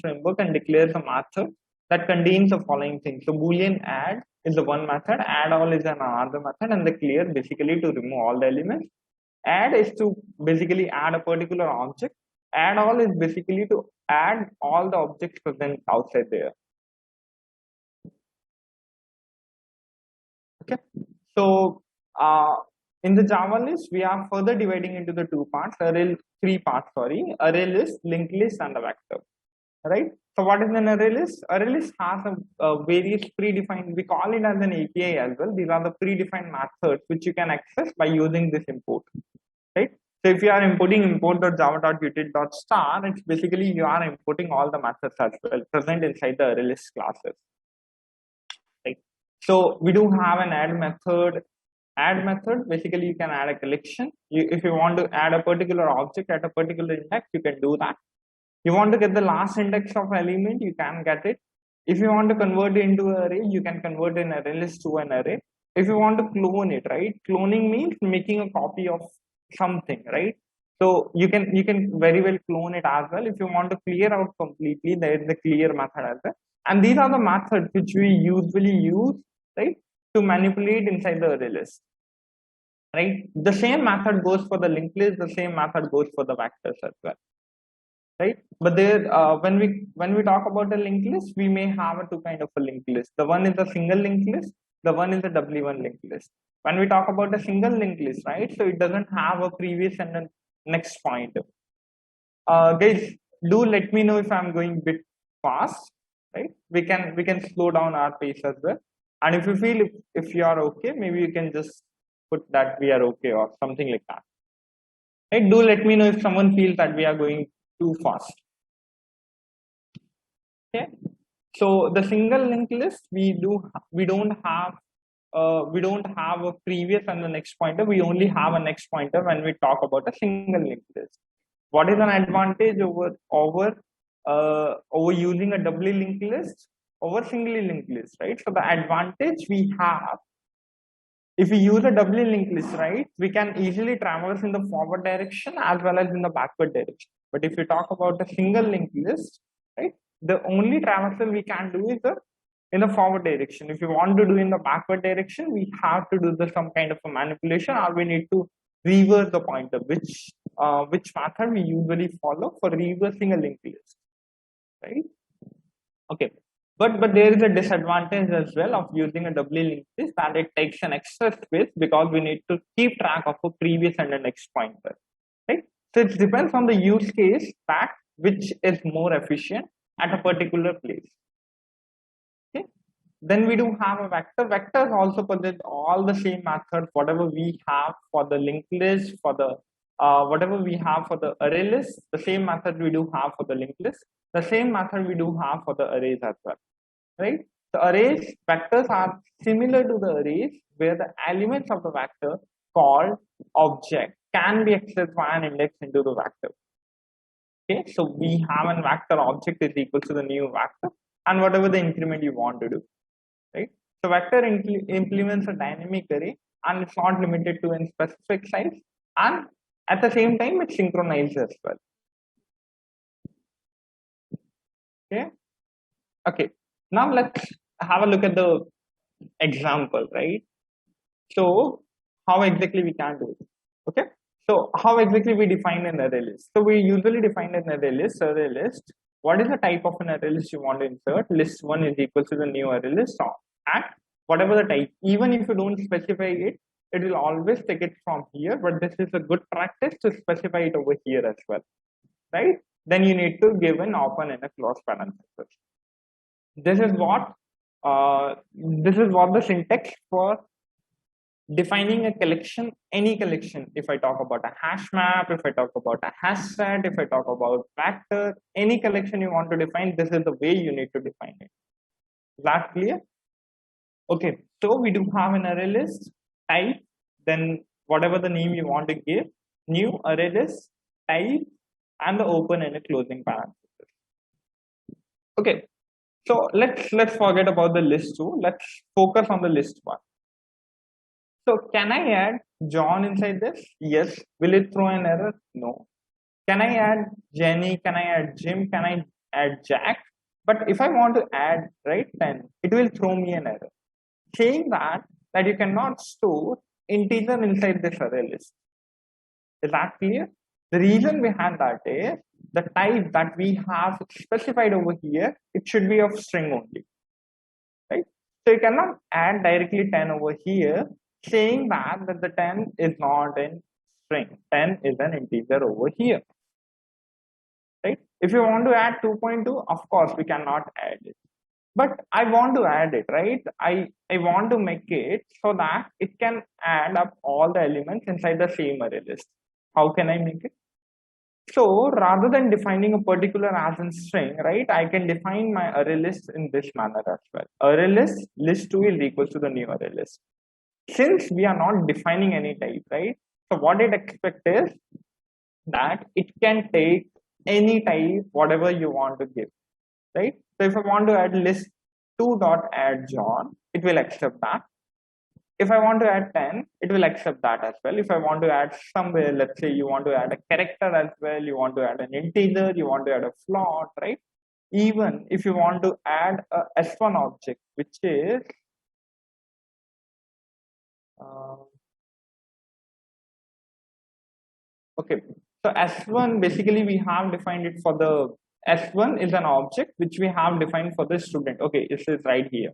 framework and declares a method that contains the following things. So Boolean add is the one method, add all is another method, and the clear basically to remove all the elements. Add is to basically add a particular object. Add all is basically to add all the objects present outside there. Okay. So in the Java list, we are further dividing into the three parts, sorry, array list, linked list, and a vector. Right? So what is an array list? Array list has a various predefined, we call it as an API as well. These are the predefined methods which you can access by using this import. Right? So if you are importing import.java.util.star, it's basically you are importing all the methods as well present inside the array list classes. Right? So we do have an add method. Add method, basically you can add a collection. If you want to add a particular object at a particular index, you can do that. You want to get the last index of element, you can get it. If you want to convert it into an array, you can convert an array list to an array. If you want to clone it, right? Cloning means making a copy of something, right? So you can very well clone it as well. If you want to clear out completely, there is the clear method as well. And these are the methods which we usually use, right, to manipulate inside the array list. Right? The same method goes for the linked list, the same method goes for the vectors as well. Right? But there, when we talk about a linked list, we may have two kind of a linked list. The one is a single linked list. The one is a W1 linked list. When we talk about a single linked list, right? So it doesn't have a previous and a next pointer. Guys, do let me know if I'm going a bit fast. Right? We can slow down our pace as well. And if you feel if you are okay, maybe you can just put that we are okay or something like that. Right? Do let me know if someone feels that we are going too fast. Okay. So the single linked list, we don't have a previous and the next pointer. We only have a next pointer when we talk about a single linked list. What is an advantage over using a doubly linked list over singly linked list, right? So the advantage we have, if we use a doubly linked list, right, we can easily traverse in the forward direction as well as in the backward direction. But if we talk about a single linked list, right, the only traversal we can do is in the forward direction. If you want to do in the backward direction, we have to do some kind of a manipulation, or we need to reverse the pointer, which method we usually follow for reversing a linked list, right? Okay. But there is a disadvantage as well of using a doubly linked list, that it takes an extra space because we need to keep track of a previous and the next pointer, right? So it depends on the use case that which is more efficient at a particular place. Okay. Then we do have a vector. Vectors also possess all the same methods, whatever we have for the linked list, for the whatever we have for the array list, the same method we do have for the linked list, the same method we do have for the arrays as well. Right? The arrays, vectors are similar to the arrays where the elements of the vector called object can be accessed via an index into the vector. Okay, so we have a vector object is equal to the new vector and whatever the increment you want to do. Right? So vector implements a dynamic array and it's not limited to a specific size, and at the same time it's synchronized as well. Okay. Okay. Now let's have a look at the example, right? So how exactly we can do it? Okay. So how exactly we define an array list? So we usually define an array list. Array list. What is the type of an array list you want to insert? List one is equal to the new array list at whatever the type. Even if you don't specify it, it will always take it from here. But this is a good practice to specify it over here as well, right? Then you need to give an open and a close parenthesis. This is what the syntax for defining a collection, any collection. If I talk about a hash map, if I talk about a hash set, if I talk about vector, any collection you want to define, this is the way you need to define it. Is that clear? Okay, so we do have an array list type, then whatever the name you want to give, new array list type, and the open and a closing parenthesis. Okay, so let's forget about the list two. Let's focus on the list one. So can I add John inside this? Yes. Will it throw an error? No. Can I add Jenny? Can I add Jim? Can I add Jack, but if I want to add, right, 10, it will throw me an error saying that you cannot store integer inside this array list. Is that clear? The reason behind that is the type that we have specified over here, it should be of string only, right? So you cannot add directly 10 over here saying that the 10 is not in string. 10 is an integer over here, right? If you want to add 2.2, of course we cannot add it. But I want to add it, right? I want to make it so that it can add up all the elements inside the same array list. How can I make it? So rather than defining a particular as in string, right, I can define my array list in this manner as well. Array list, list2 is equal to the new array list. Since we are not defining any type, right? So what it expects is that it can take any type, whatever you want to give, right? So if I want to add list2 dot add John, it will accept that. If I want to add 10, it will accept that as well. If I want to add somewhere, let's say you want to add a character as well, you want to add an integer, you want to add a float, right? Even if you want to add a S1 object, which is okay. So S1, basically we have defined it for the S1 is an object which we have defined for the student. Okay, this is right here,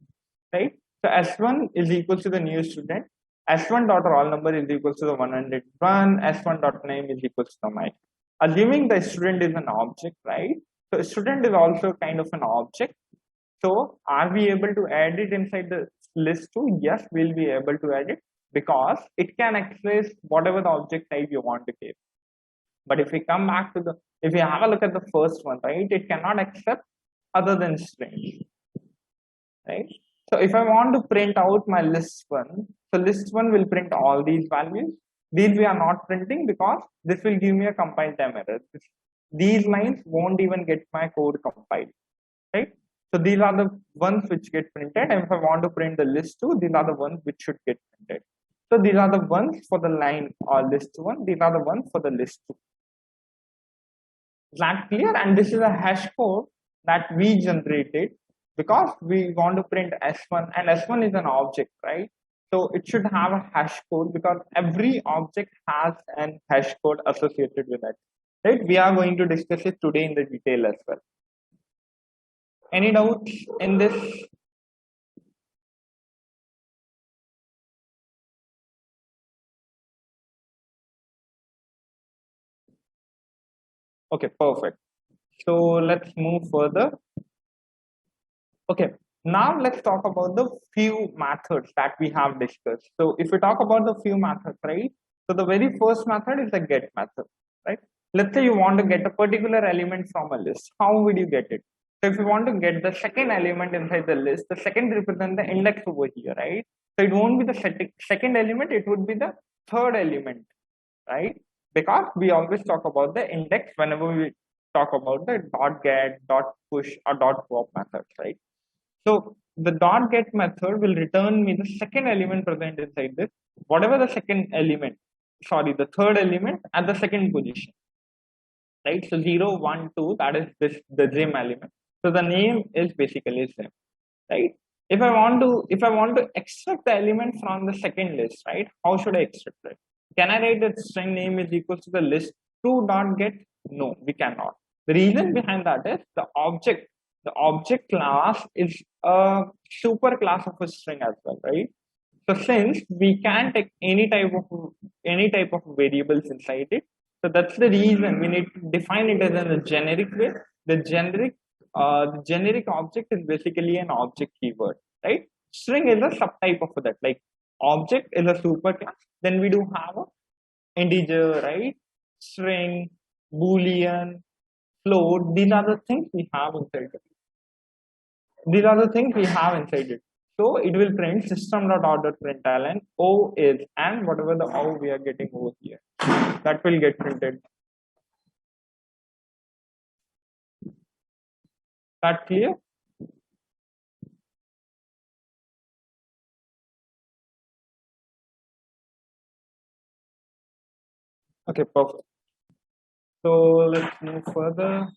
right? So S1 is equal to the new student. S1 dot roll number is equal to the 101. S1 dot name is equal to the my. Assuming the student is an object, right? So student is also kind of an object. So are we able to add it inside the list too? Yes, we'll be able to add it because it can access whatever the object type you want to give. But if we come back to if we have a look at the first one, right, it cannot accept other than string, right? So if I want to print out my list1, so list1 will print all these values. These we are not printing because this will give me a compile time error. These lines won't even get my code compiled, right? So these are the ones which get printed. And if I want to print the list2, these are the ones which should get printed. So these are the ones for the line or list1. These are the ones for the list2. Is that clear? And this is a hash code that we generated because we want to print S1 and S1 is an object, right? So it should have a hash code because every object has an hash code associated with it, right? We are going to discuss it today in the detail as well. Any doubts in this? Okay, perfect. So let's move further. Okay, now let's talk about the few methods that we have discussed. So if we talk about the few methods, right? So the very first method is the get method, right? Let's say you want to get a particular element from a list. How would you get it? So if you want to get the second element inside the list, the second represents the index over here, right? So it won't be the second element, it would be the third element, right? Because we always talk about the index whenever we talk about the dot get, dot push, or dot swap methods, right? So the dot get method will return me the second element present inside this, whatever the second element, sorry, the third element at the second position, right? So 0, 1, 2, that is this the Zim element. So the name is basically Zim, right? If I want to extract the element from the second list, right? How should I extract it? Can I write that string name is equal to the list to dot get? No, we cannot. The reason behind that is the object class is a super class of a string as well, right? So since we can take any type of variables inside it, so that's the reason we need to define it as in a generic way. The generic object is basically an object keyword, right? String is a subtype of that. Like object is a super class. Then we do have a integer, right? String, boolean, float. These are the things we have inside it. These are the things we have inside it. So it will print system.out.println O is and whatever the O we are getting over here, that will get printed. That clear? Okay, perfect. So let's move further.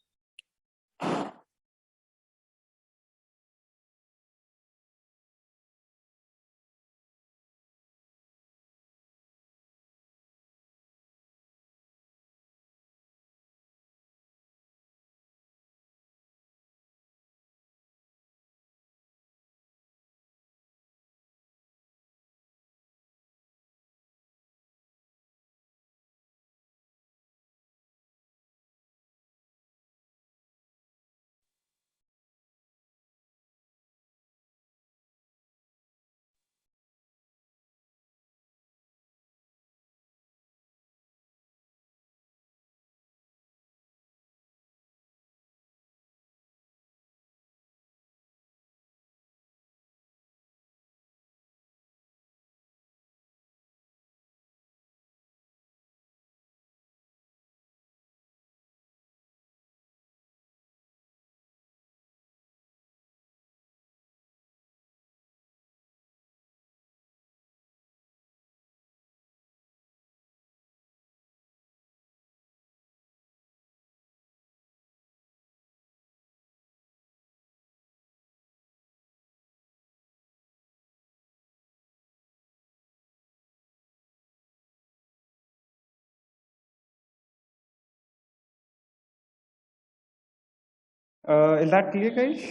Is that clear, guys?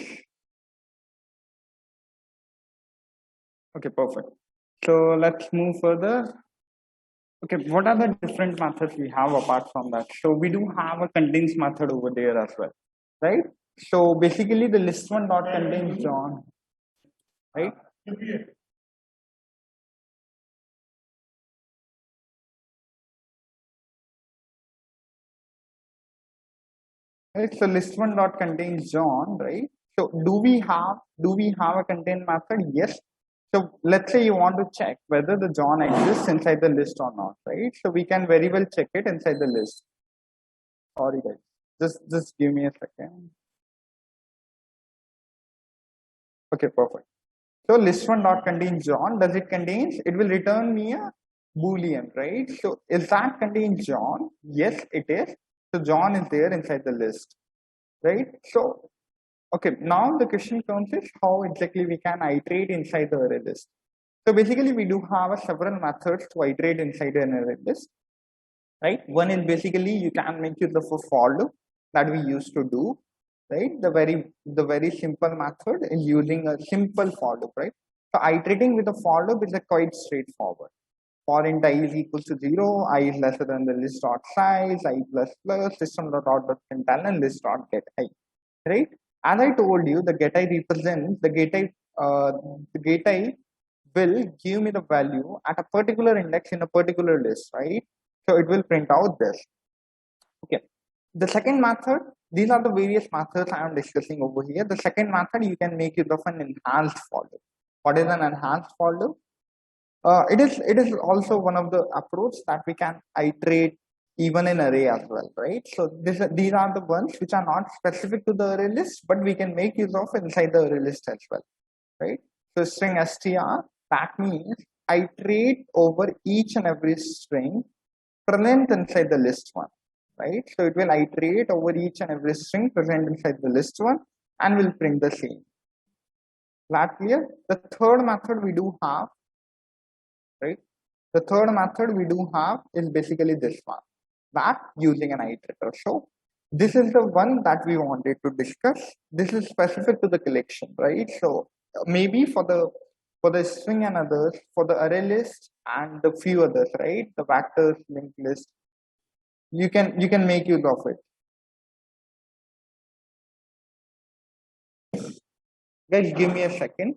Okay, perfect. So let's move further. Okay, what are the different methods we have apart from that? So we do have a contains method over there as well, right? So basically the list one dot contains John, right? Right, so list one dot contains John, right? So do we have a contain method? Yes. So let's say you want to check whether the John exists inside the list or not, right? So we can very well check it inside the list. Sorry guys. Just give me a second. Okay, perfect. So list one dot contains John. Does it contains? It will return me a Boolean, right? So is that contains John? Yes, it is. So John is there inside the list, right? So okay, now the question comes is how exactly we can iterate inside the array list. So basically we do have several methods to iterate inside an array list, right? One is basically you can make use of a for loop that we used to do, right? The very simple method is using a simple for loop, right? So iterating with a for loop is a quite straightforward. For int I is equal to 0, I is lesser than the list dot size, I plus plus, system dot out dot println list dot get I, right? As I told you, the get I represents the get I will give me the value at a particular index in a particular list, right? So it will print out this. Okay. The second method, these are the various methods I am discussing over here. The second method, you can make use of an enhanced for loop. What is an enhanced for loop? It is also one of the approach that we can iterate even in array as well, right? So these are the ones which are not specific to the array list, but we can make use of inside the array list as well, right? So string str, that means iterate over each and every string present inside the list one, right? So it will iterate over each and every string present inside the list one and will print the same. That clear? The third method we do have, right? The third method we do have is basically this one, that using an iterator. So this is the one that we wanted to discuss. This is specific to the collection, right? So maybe for the string and others, for the array list and the few others, right? The vectors, linked list, you can make use of it. Guys, give me a second.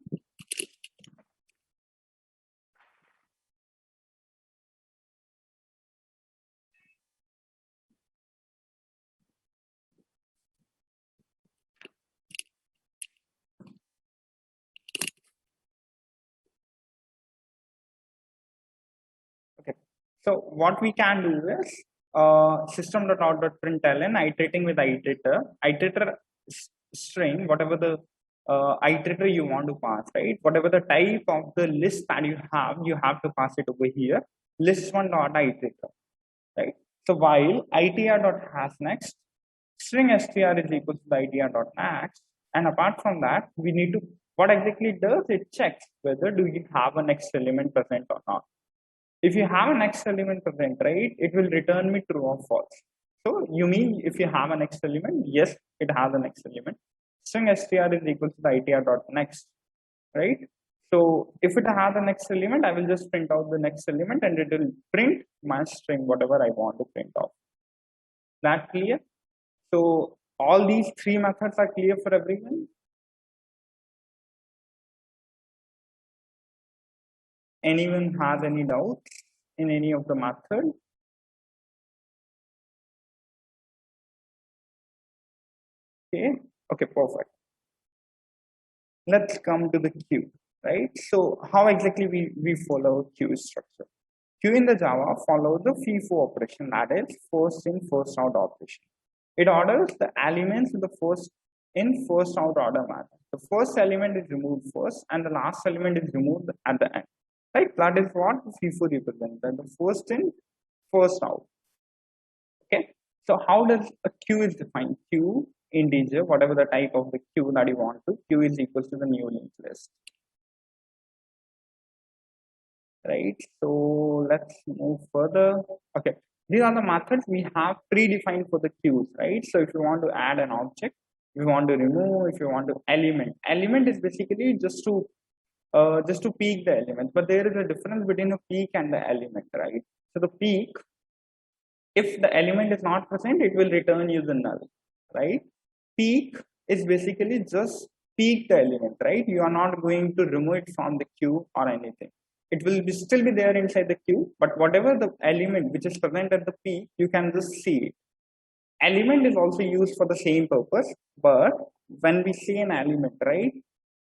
Okay. So what we can do is system.out.println iterating with iterator string, whatever the iterator you want to pass, right? Whatever the type of the list that you have to pass it over here. List one dot iterator, right? So while itr dot has next, string str is equal to the itr dot next, and apart from that, we need to what exactly it does, it checks whether do you have a next element present or not. If you have a next element present, right, it will return me true or false. So you mean if you have a next element, yes, it has a next element. String str is equal to the itr dot next, right? So if it has a next element, I will just print out the next element and it will print my string, whatever I want to print out. That clear? So all these three methods are clear for everyone. Anyone has any doubts in any of the method? Okay, okay, perfect. Let's come to the queue, right? So how exactly we follow queue structure? Queue in the Java follows the FIFO operation, that is first in, first out operation. It orders the elements in the first in, first out order manner. The first element is removed first and the last element is removed at the end. Right? That is what FIFO represents, that the first in, first out. Okay. So how does a queue is defined? Queue integer, whatever the type of the queue that you want to, queue is equal to the new linked list. Right? So let's move further. Okay. These are the methods we have predefined for the queues, right? So if you want to add an object, we want to remove, if you want to element is basically just to peek the element, but there is a difference between a peek and the element, right? So the peek, if the element is not present, it will return you the null, right? Peek is basically just peek the element, right? You are not going to remove it from the queue or anything. It will still be there inside the queue, but whatever the element which is present at the peak, you can just see it. Element is also used for the same purpose, but when we see an element, right?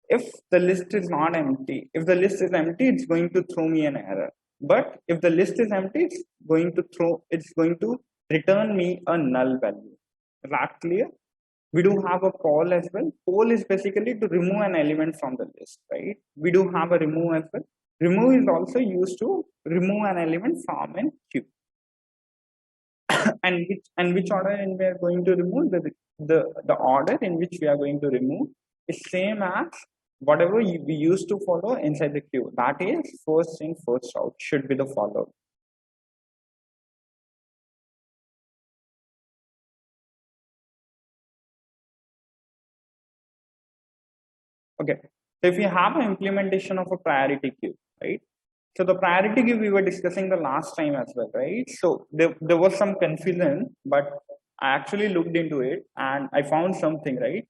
If the list is not empty, if the list is empty, it's going to throw me an error. But if the list is empty, it's going to return me a null value. Is that clear? We do have a poll as well. Poll is basically to remove an element from the list, right? We do have a remove as well. Remove is also used to remove an element from an queue. and which order in we are going to remove, the order in which we are going to remove is same as whatever we used to follow inside the queue. That is first in, first out should be the followed. Okay, so if you have an implementation of a priority queue, right? So the priority queue we were discussing the last time as well, right? So there was some confusion, but I actually looked into it and I found something, right?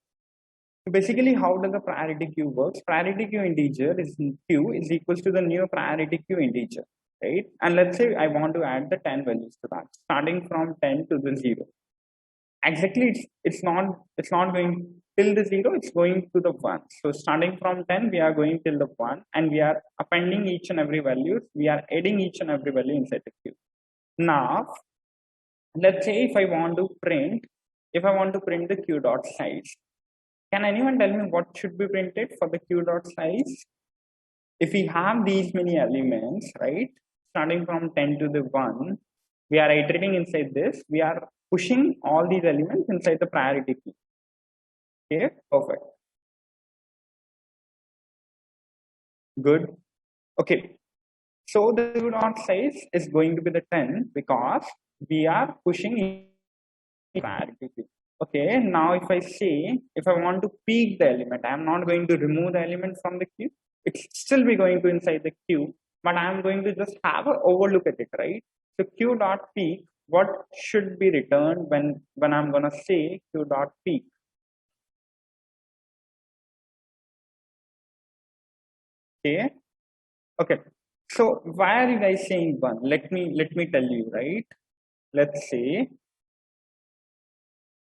So basically, how does the priority queue works? Priority queue integer is queue is equals to the new priority queue integer, right? And let's say I want to add the 10 values to that, starting from 10 to the 0. Exactly, it's not going till the 0, it's going to the 1. So starting from 10, we are going till the 1, and we are appending each and every value. We are adding each and every value inside the queue. Now, let's say if I want to print the queue dot size, can anyone tell me what should be printed for the queue dot size? If we have these many elements, right, starting from 10 to the 1, we are iterating inside this. We are pushing all these elements inside the priority queue. Okay, perfect. Good. Okay. So the queue dot size is going to be the 10 because we are pushing in priority queue. Okay, now if I say, if I want to peek the element, I am not going to remove the element from the queue. It's still be going to inside the queue, but I am going to just have an overlook at it, right? So queue dot peek, what should be returned when I'm gonna say queue dot peek? Okay. Okay. So why are you guys saying 1? Let me tell you, right? Let's say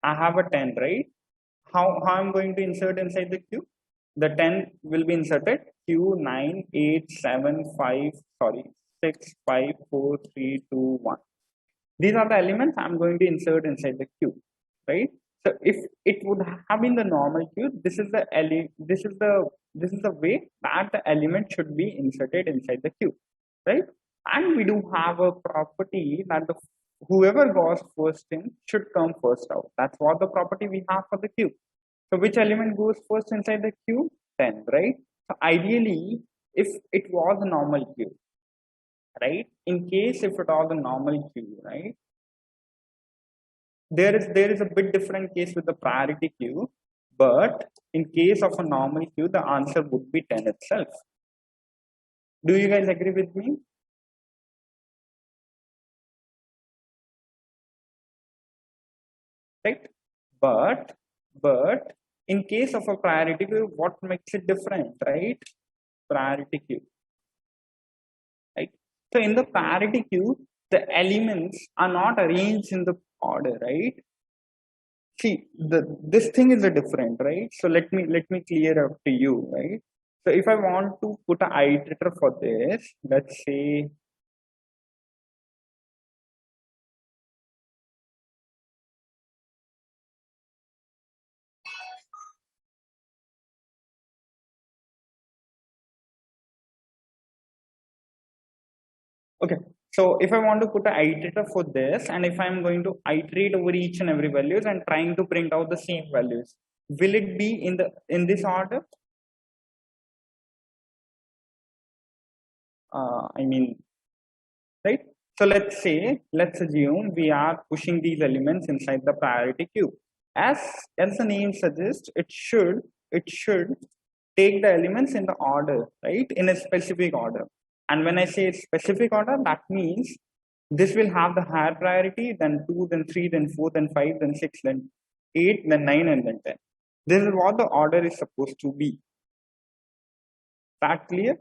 I have a 10, right? How I'm going to insert inside the queue? The 10 will be inserted queue 9, 8, 7, 5, sorry, 6, 5, 4, 3, 2, 1. These are the elements I'm going to insert inside the queue, right? So if it would have been the normal queue, this is the way that the element should be inserted inside the queue, right? And we do have a property that the whoever goes first in should come first out. That's what the property we have for the queue. So which element goes first inside the queue? 10, right? So ideally, if it was a normal queue, right? In case if it was a normal queue, right? There is a bit different case with the priority queue, but in case of a normal queue, the answer would be 10 itself. Do you guys agree with me? Right? But in case of a priority queue, what makes it different, right? Priority queue, right? So in the priority queue, the elements are not arranged in the order, right? See, this thing is a different, right? So let me clear up to you, right? So if I want to put an iterator for this, let's say okay. So if I want to put an iterator for this, and if I'm going to iterate over each and every values and trying to print out the same values, will it be in this order? I mean, right? So let's assume we are pushing these elements inside the priority queue. As the name suggests, it should take the elements in the order, right? In a specific order. And when I say specific order, that means this will have the higher priority, then 2, then 3, then 4, then 5, then 6, then 8, then 9, and then 10. This is what the order is supposed to be. That clear?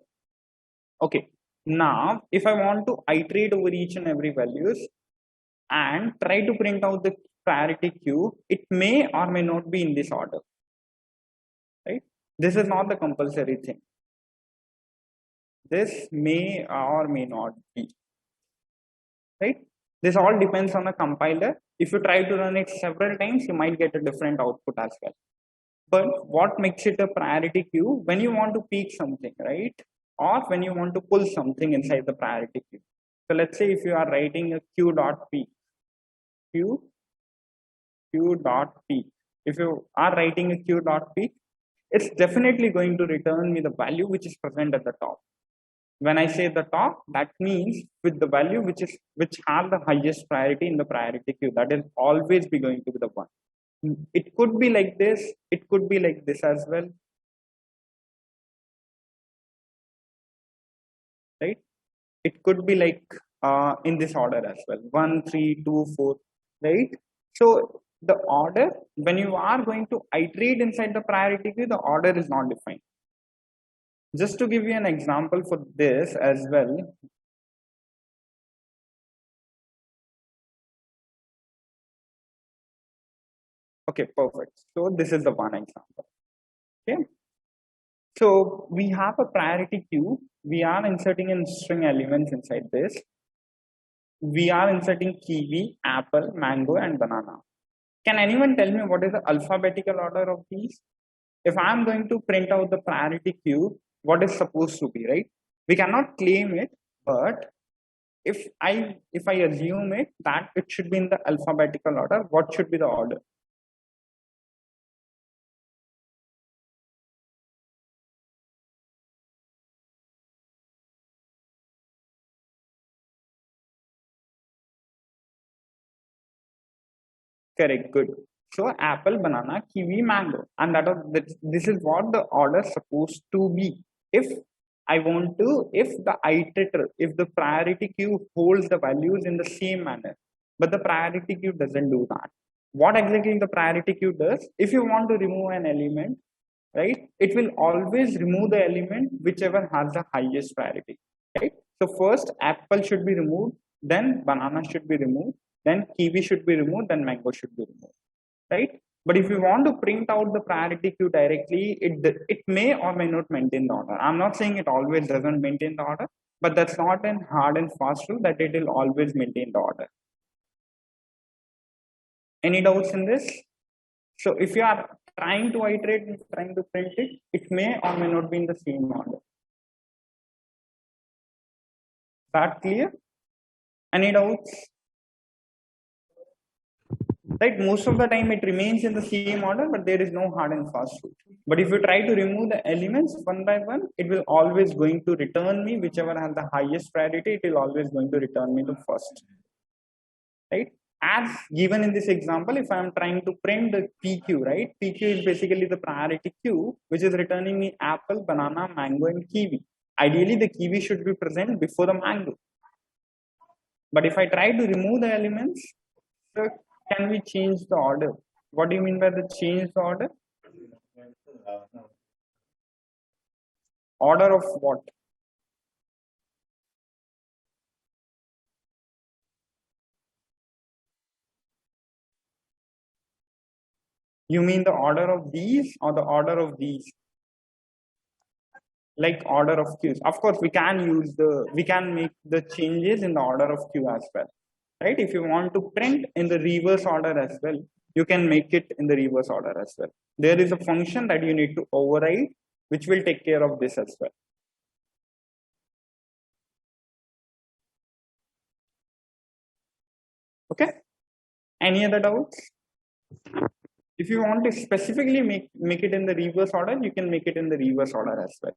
Okay. Now, if I want to iterate over each and every values and try to print out the priority queue, it may or may not be in this order, right? This is not the compulsory thing. This may or may not be, right? This all depends on the compiler. If you try to run it several times, you might get a different output as well. But what makes it a priority queue? When you want to peek something, right? Or when you want to pull something inside the priority queue. So let's say if you are writing a queue.peek, queue.peek. If you are writing a queue.peek, it's definitely going to return me the value which is present at the top. When I say the top, that means with the value which has the highest priority in the priority queue, that is always be going to be the one. It could be like this, it could be like this as well, right? It could be like in this order as well, 1, 3, 2, 4, right? So the order, when you are going to iterate inside the priority queue, the order is not defined. Just to give you an example for this as well. Okay, perfect. So this is the one example. Okay. So we have a priority queue. We are inserting in string elements inside this. We are inserting kiwi, apple, mango, and banana. Can anyone tell me what is the alphabetical order of these? If I'm going to print out the priority queue, what is supposed to be, right? We cannot claim it, but if I assume it that it should be in the alphabetical order, what should be the order? Correct, good. So apple, banana, kiwi, mango, and this is what the order supposed to be. If I want to, if the iterator, if the priority queue holds the values in the same manner, but the priority queue doesn't do that. What exactly the priority queue does? If you want to remove an element, right, it will always remove the element whichever has the highest priority, right? So first apple should be removed, then banana should be removed, then kiwi should be removed, then mango should be removed, right? But if you want to print out the priority queue directly, it may or may not maintain the order. I'm not saying it always doesn't maintain the order, but that's not a hard and fast rule that it will always maintain the order. Any doubts in this? So if you are trying to iterate and trying to print it, it may or may not be in the same order. That clear? Any doubts? Right, most of the time it remains in the same order, but there is no hard and fast rule. But if you try to remove the elements one by one, it will always going to return me whichever has the highest priority. It will always going to return me the first, right? As given in this example, if I am trying to print the PQ, right? PQ is basically the priority queue, which is returning me apple, banana, mango, and kiwi. Ideally, the kiwi should be present before the mango. But if I try to remove the elements, so can we change the order? What do you mean by the change the order? Order of what? You mean the order of these or the order of these? Like order of queues. Of course, we can make the changes in the order of queue as well, right? If you want to print in the reverse order as well, you can make it in the reverse order as well. There is a function that you need to override, which will take care of this as well. Okay. Any other doubts? If you want to specifically make it in the reverse order, you can make it in the reverse order as well.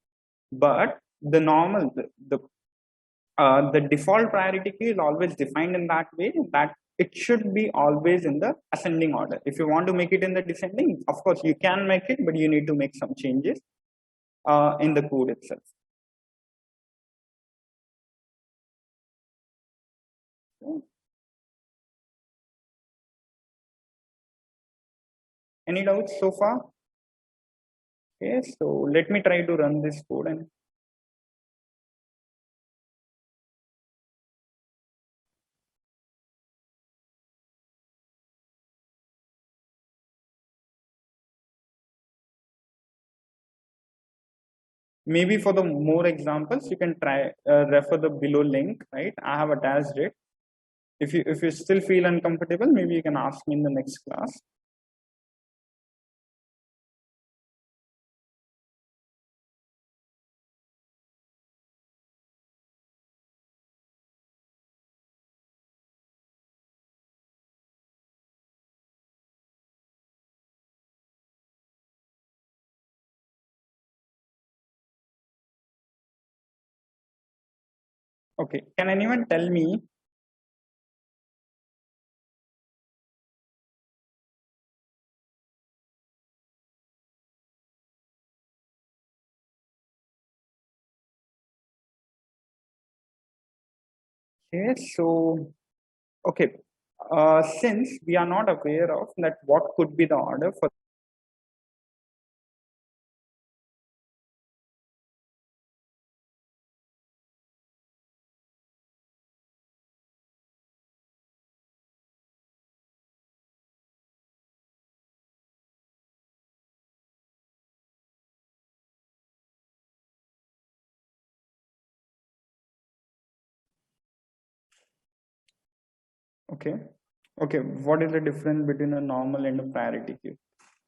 But the normal, the default priority queue is always defined in that way that it should be always in the ascending order. If you want to make it in the descending, of course you can make it, but you need to make some changes in the code itself. Any doubts so far? Okay, so let me try to run this code and maybe for the more examples, you can try refer the below link, right? I have attached it. If you still feel uncomfortable, maybe you can ask me in the next class. Okay, can anyone tell me? Okay, so okay, since we are not aware of that, what could be the order for? Okay, okay, what is the difference between a normal and a priority queue?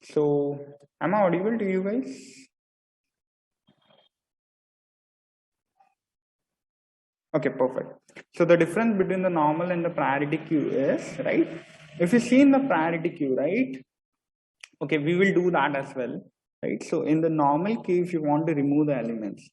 So, am I audible to you guys? Okay, perfect. So the difference between the normal and the priority queue is, right? If you see in the priority queue, right? Okay, we will do that as well, right? So in the normal queue, if you want to remove the elements,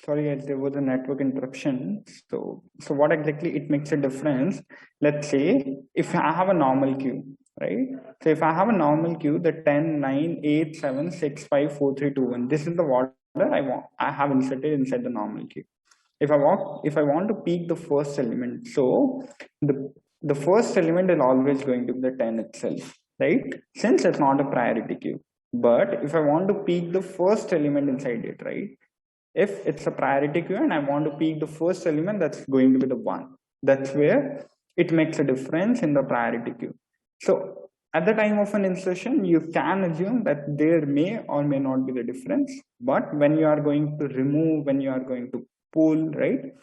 sorry guys, there was a network interruption. So what exactly it makes a difference? Let's say if I have a normal queue, right? So if I have a normal queue, the 10 9 8 7 6 5 4 3 2 1, this is the order I have inserted inside the normal queue. If I want to peek the first element, so the the first element is always going to be the 10 itself, right? Since it's not a priority queue. But if I want to peek the first element inside it, right? If it's a priority queue and I want to peek the first element, that's going to be the 1. That's where it makes a difference in the priority queue. So at the time of an insertion, you can assume that there may or may not be the difference. But when you are going to remove, when you are going to pull, right?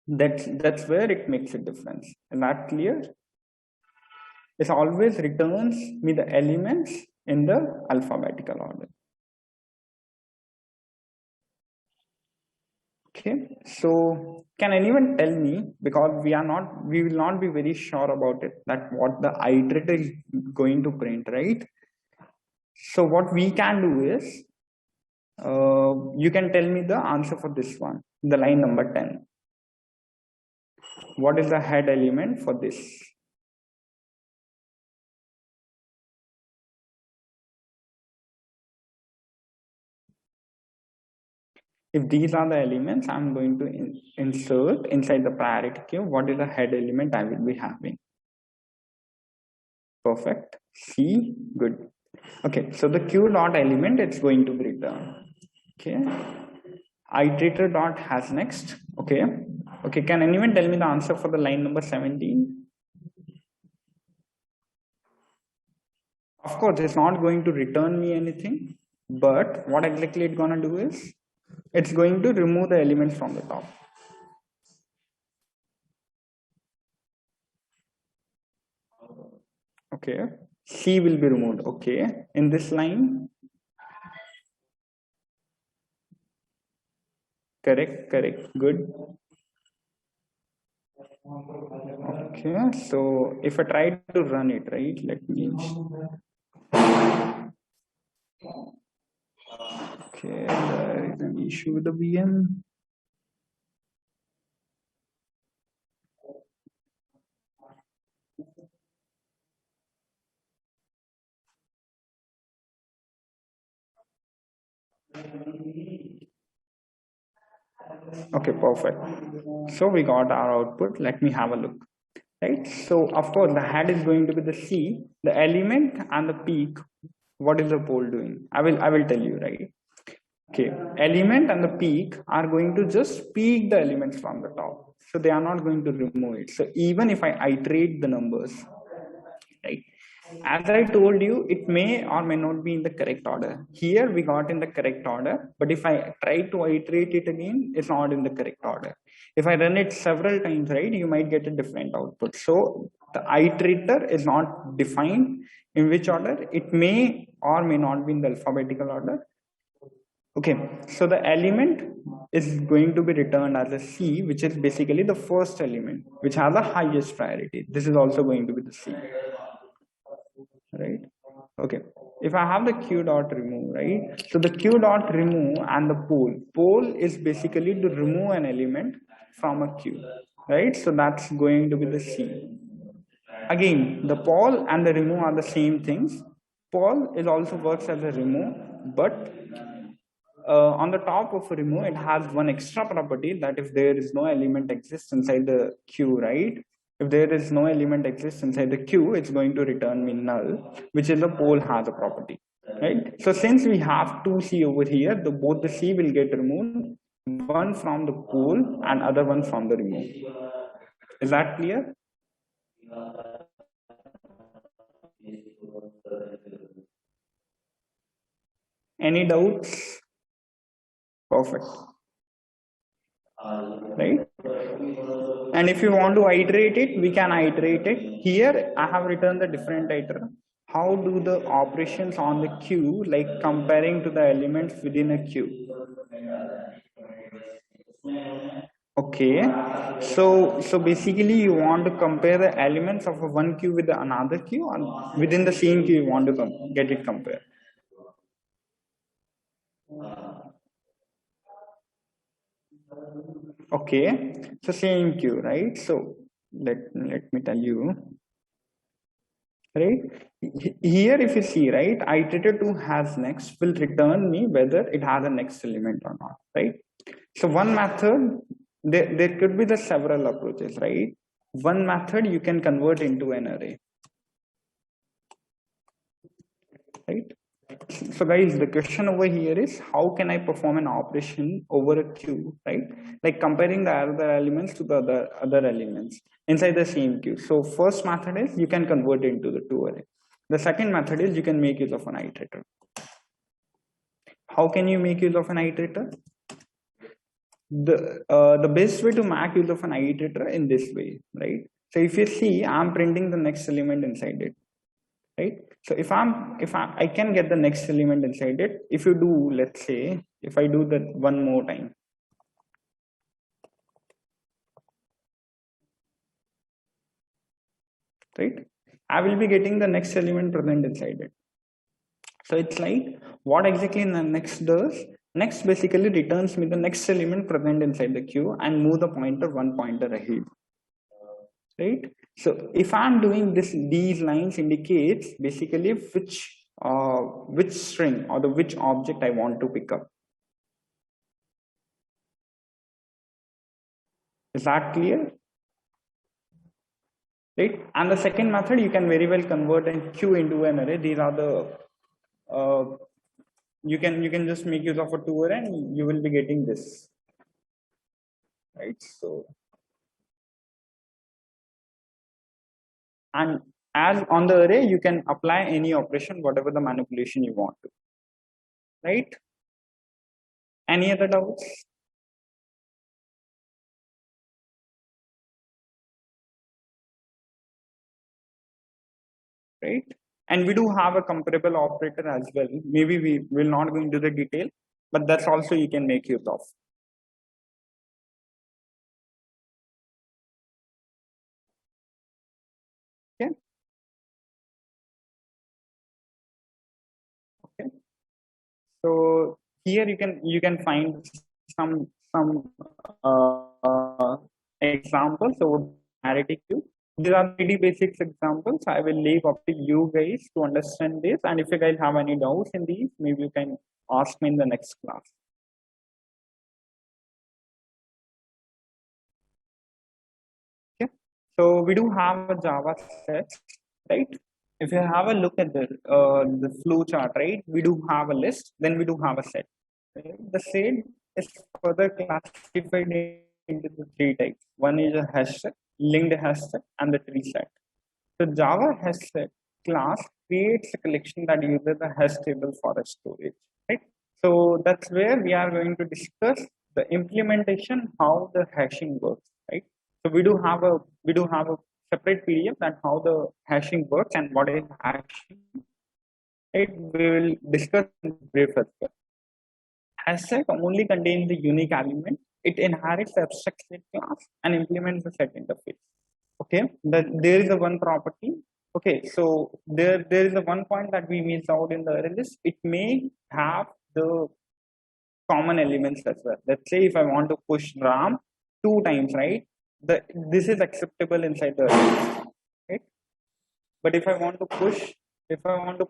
That's where it makes a difference. Is that clear? It always returns me the elements in the alphabetical order. Okay, so can anyone tell me, because we will not be very sure about it, that what the iterator is going to print, right? So what we can do is, you can tell me the answer for this one, the line number 10. What is the head element for this? If these are the elements I'm going to insert inside the priority queue, what is the head element I will be having? Perfect. C, good. Okay, so the queue dot element it's going to be returned. Okay. Iterator dot has next. Okay. Okay, can anyone tell me the answer for the line number 17? Of course, it's not going to return me anything, but what exactly it's gonna do is it's going to remove the elements from the top. Okay, C will be removed. Okay, in this line, correct, good. Okay, so if I try to run it, right, let me. Okay, there is an issue with the VM. Okay, perfect. So we got our output. Let me have a look. Right. So of course the head is going to be the C, the element and the peak. What is the pole doing? I will tell you, right? Okay, element and the peak are going to just peak the elements from the top. So they are not going to remove it. So even if I iterate the numbers, right? As I told you, it may or may not be in the correct order. Here we got in the correct order, but if I try to iterate it again, it's not in the correct order. If I run it several times, right, you might get a different output. So the iterator is not defined in which order. It may or may not be in the alphabetical order. Okay, so the element is going to be returned as a C, which is basically the first element, which has the highest priority. This is also going to be the C. Right. Okay, if I have the q dot remove, right, so the q dot remove and the pole is basically to remove an element from a queue, right? So that's going to be the C. Again, the pole and the remove are the same things. Pole is also works as a remove, but on the top of a remove, it has one extra property that if there is no element exists inside the queue, right? If there is no element exists inside the queue, it's going to return me null, which is the pole has a property, right? So since we have two C over here, both the C will get removed, one from the pole and other one from the remove. Is that clear? Any doubts? Perfect. Right? And if you want to iterate it, we can iterate it. Here, I have written the different iter. How do the operations on the queue, like comparing to the elements within a queue? Okay, so basically you want to compare the elements of a one queue with another queue, and within the same queue you want to get it compared. Okay, so same queue, right? So let me tell you, right? Here, if you see, right, iterator 2 has next will return me whether it has a next element or not, right? So one method, there could be the several approaches, right? One method you can convert into an array, right? So guys, the question over here is how can I perform an operation over a queue, right? Like comparing the other elements to the other elements inside the same queue. So first method is you can convert it into the two array. The second method is you can make use of an iterator. How can you make use of an iterator? The best way to make use of an iterator in this way, right? So if you see, I'm printing the next element inside it, right? So if I can get the next element inside it. If you do, let's say, if I do that one more time, right? I will be getting the next element present inside it. So it's like what exactly the next does. Next basically returns me the next element present inside the queue and move the pointer one pointer ahead. right? So if I'm doing this, these lines indicates basically which string or the which object I want to pick up. Is that clear? Right? And the second method, you can very well convert a queue into an array. These are the uh, you can just make use of a two array and you will be getting this, right? So, and as on the array, you can apply any operation, whatever the manipulation you want to, right? Any other doubts? Right? And we do have a comparable operator as well. Maybe we will not go into the detail, but that's also you can make use of. Okay. Okay. So here you can find some examples of arithmetic queue. These are pretty basic examples. I will leave up to you guys to understand this. And if you guys have any doubts in these, maybe you can ask me in the next class. Okay. So we do have a Java set, right? If you have a look at the flow chart, right? We do have a list, then we do have a set. Right? The set is further classified into the three types. One is a hash set, linked hash set, and the tree set. So Java hash set class creates a collection that uses the hash table for a storage, right? So that's where we are going to discuss the implementation, how the hashing works, right? So we do have a separate PDF that how the hashing works and what is hashing. Right? We will discuss in brief as well. Hash set only contains the unique element. It inherits the abstract set class and implements the set interface. Okay, there is a one property. Okay, so there is a one point that we miss out in the array list. It may have the common elements as well. Let's say if I want to push RAM two times, right? This is acceptable inside the array list, right? But if I want to push set, if I want to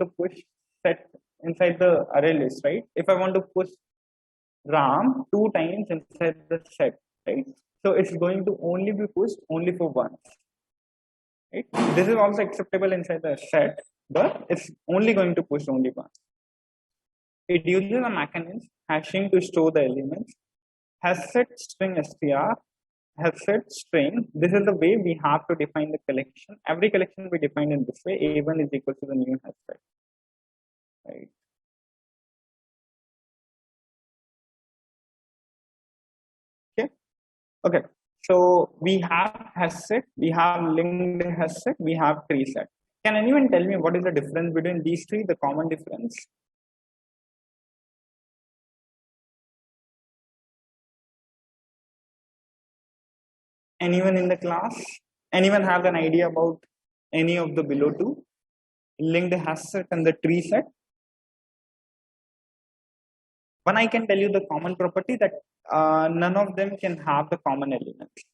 push set inside the array list, right? If I want to push RAM two times inside the set, right? So it's going to only be pushed only for once, right? This is also acceptable inside the set, but it's only going to push only once. It uses a mechanism hashing to store the elements. Has set string str, has set string. This is the way we have to define the collection. Every collection we define in this way. A1 is equal to the new has set, right? Okay. Okay. So we have has set, we have linked has set, we have tree set. Can anyone tell me what is the difference between these three, the common difference? Anyone in the class? Anyone have an idea about any of the below two? Linked hash set and the tree set? One, I can tell you the common property that none of them can have the common elements.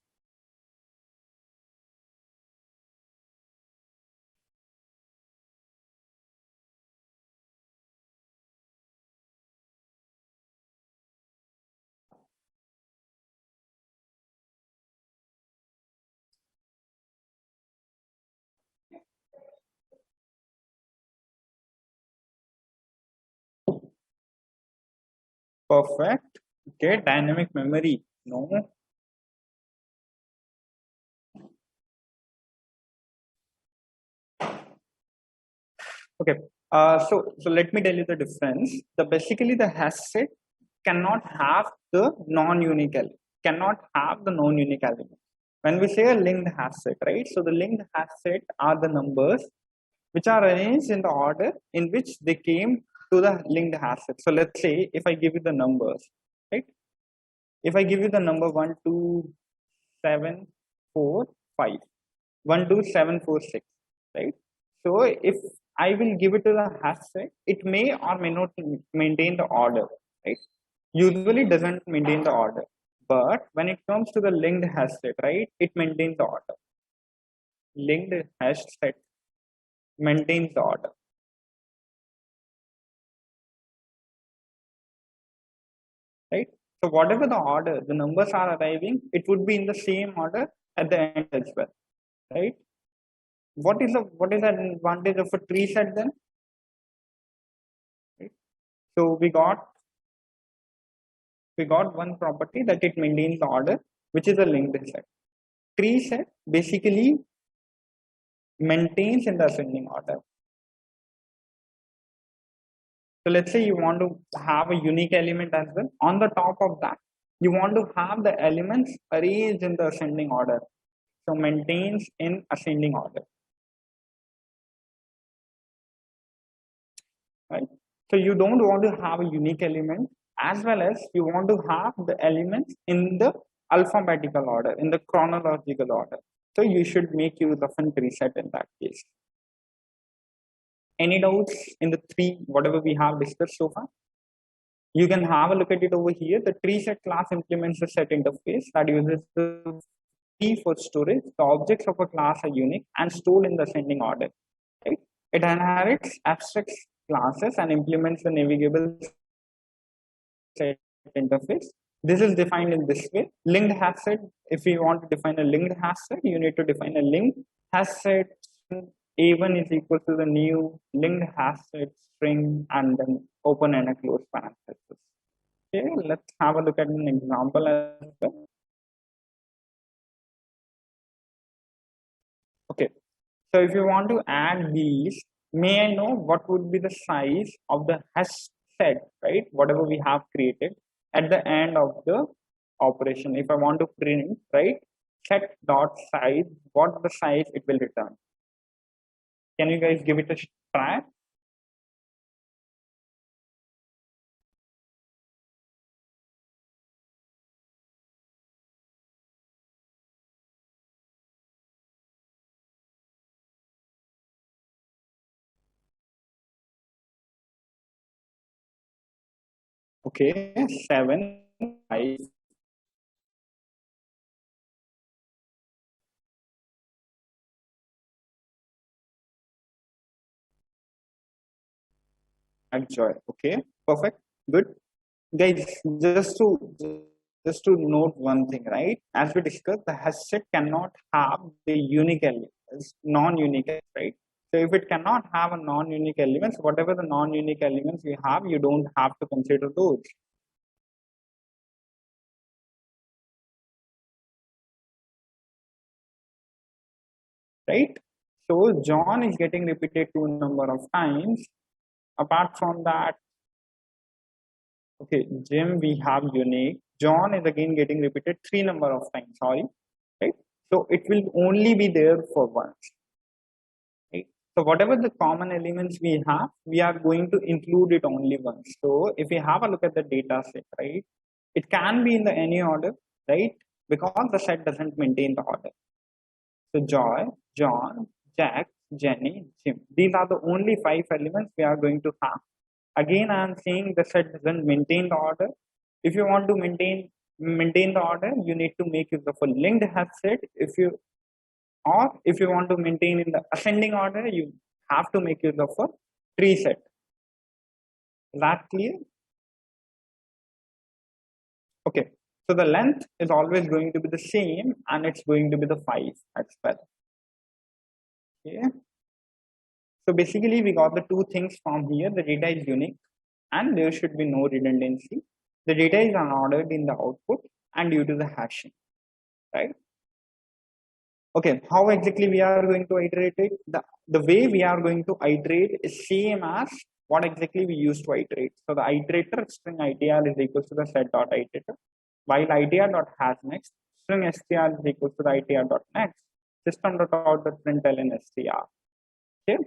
Perfect. Okay, dynamic memory. No. Okay. So let me tell you the difference. Basically the hash set cannot have the non-unique element. Cannot have the non-unique element. When we say a linked hash set, right? So the linked hash set are the numbers which are arranged in the order in which they came to the linked hash set. So let's say if I give you the numbers, right? If I give you the number 1, 2, 7, 4, 5, 1, 2, 7, 4, 6, right? So if I will give it to the hash set, it may or may not maintain the order, right? Usually doesn't maintain the order. But when it comes to the linked hash set, right, it maintains the order. Linked hash set maintains the order. Right? So whatever the order, the numbers are arriving, it would be in the same order at the end as well. Right? What is the advantage of a tree set then? Right? So we got one property that it maintains the order, which is a linked set. Tree set basically maintains in the ascending order. So let's say you want to have a unique element as well. On the top of that, you want to have the elements arranged in the ascending order. So maintains in ascending order. Right? So you don't want to have a unique element, as well as you want to have the elements in the alphabetical order, in the chronological order. So you should make use of a tree set in that case. Any doubts in the three, whatever we have discussed so far? You can have a look at it over here. The tree set class implements the set interface that uses the key for storage. The objects of a class are unique and stored in the ascending order. Right? It inherits abstract classes and implements the navigable set interface. This is defined in this way. Linked hash set, if you want to define a linked hash set, you need to define a linked hash set. A1 is equal to the new linked hash set string and then open and a close parenthesis. Okay, let's have a look at an example as well. Okay, so if you want to add these, may I know what would be the size of the hash set, right? Whatever we have created at the end of the operation. If I want to print, right, set dot size, what the size it will return. Can you guys give it a try? Okay, 7, 5. Enjoy. Okay, perfect, good. Guys, just to note one thing, right? As we discussed, the hash set cannot have the unique elements, non-unique, right? So if it cannot have a non-unique elements, whatever the non-unique elements you have, you don't have to consider those. Right? So John is getting repeated 2 number of times. Apart from that, okay, Jim we have unique. John is again getting repeated 3 number of times. Sorry, right? So it will only be there for once. Right? So whatever the common elements we have, we are going to include it only once. So if we have a look at the data set, right, it can be in the any order, right? Because the set doesn't maintain the order. So Joy, John, Jack, Jenny, Jim. These are the only 5 elements we are going to have. Again, I am saying the set doesn't maintain the order. If you want to maintain the order, you need to make use of a linked hash set. If you want to maintain in the ascending order, you have to make use of a tree set. Is that clear? Okay. So the length is always going to be the same and it's going to be the 5 as well. Okay. So basically we got the 2 things from here. The data is unique and there should be no redundancy. The data is unordered in the output and due to the hashing, right? Okay, how exactly we are going to iterate it? The way we are going to iterate is same as what exactly we used to iterate. So the iterator string itr is equal to the set dot iterator, while itr dot has next string str is equal to the itr dot next system dot out dot println str. Okay,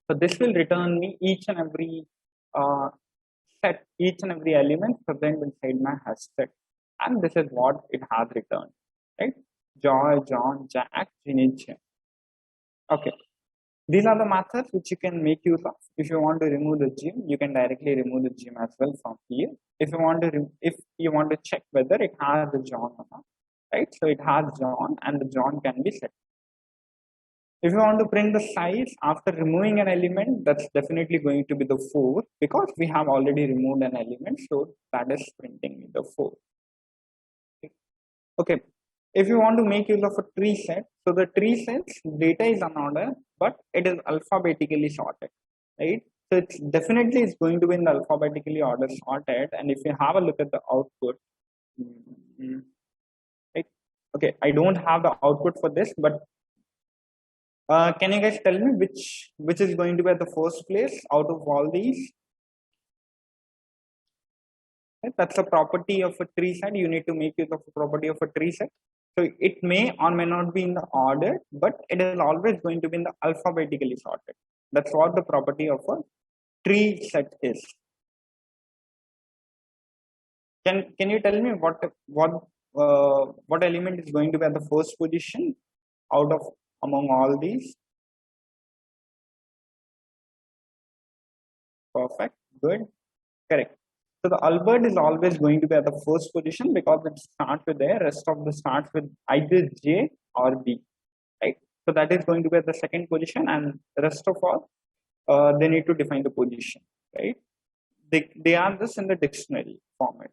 so this will return me each and every set, each and every element present inside my hash set, and this is what it has returned, right? Joy, John, Jack, Ginny, Jim. Okay. These are the methods which you can make use of. If you want to remove the gym, you can directly remove the gym as well from here. If you want to, if you want to check whether it has the John or not, right? So it has John, and the John can be set. If you want to print the size after removing an element, that's definitely going to be the 4 because we have already removed an element, so that is printing the 4. Okay. If you want to make use of a tree set, so the tree sets data is unordered, but it is alphabetically sorted, right? So it's definitely is going to be in the alphabetically order sorted. And if you have a look at the output, right? Okay, I don't have the output for this, but can you guys tell me which is going to be at the first place out of all these? Right? That's a property of a tree set. You need to make use of a property of a tree set. So it may or may not be in the order, but it is always going to be in the alphabetically sorted. That's what the property of a tree set is. Can you tell me what element is going to be at the first position out of among all these? Perfect. Good. Correct. So the Albert is always going to be at the first position because it starts with A, rest of the starts with either J or B, right? So that is going to be at the second position, and the rest of all, they need to define the position, right? They are this in the dictionary format.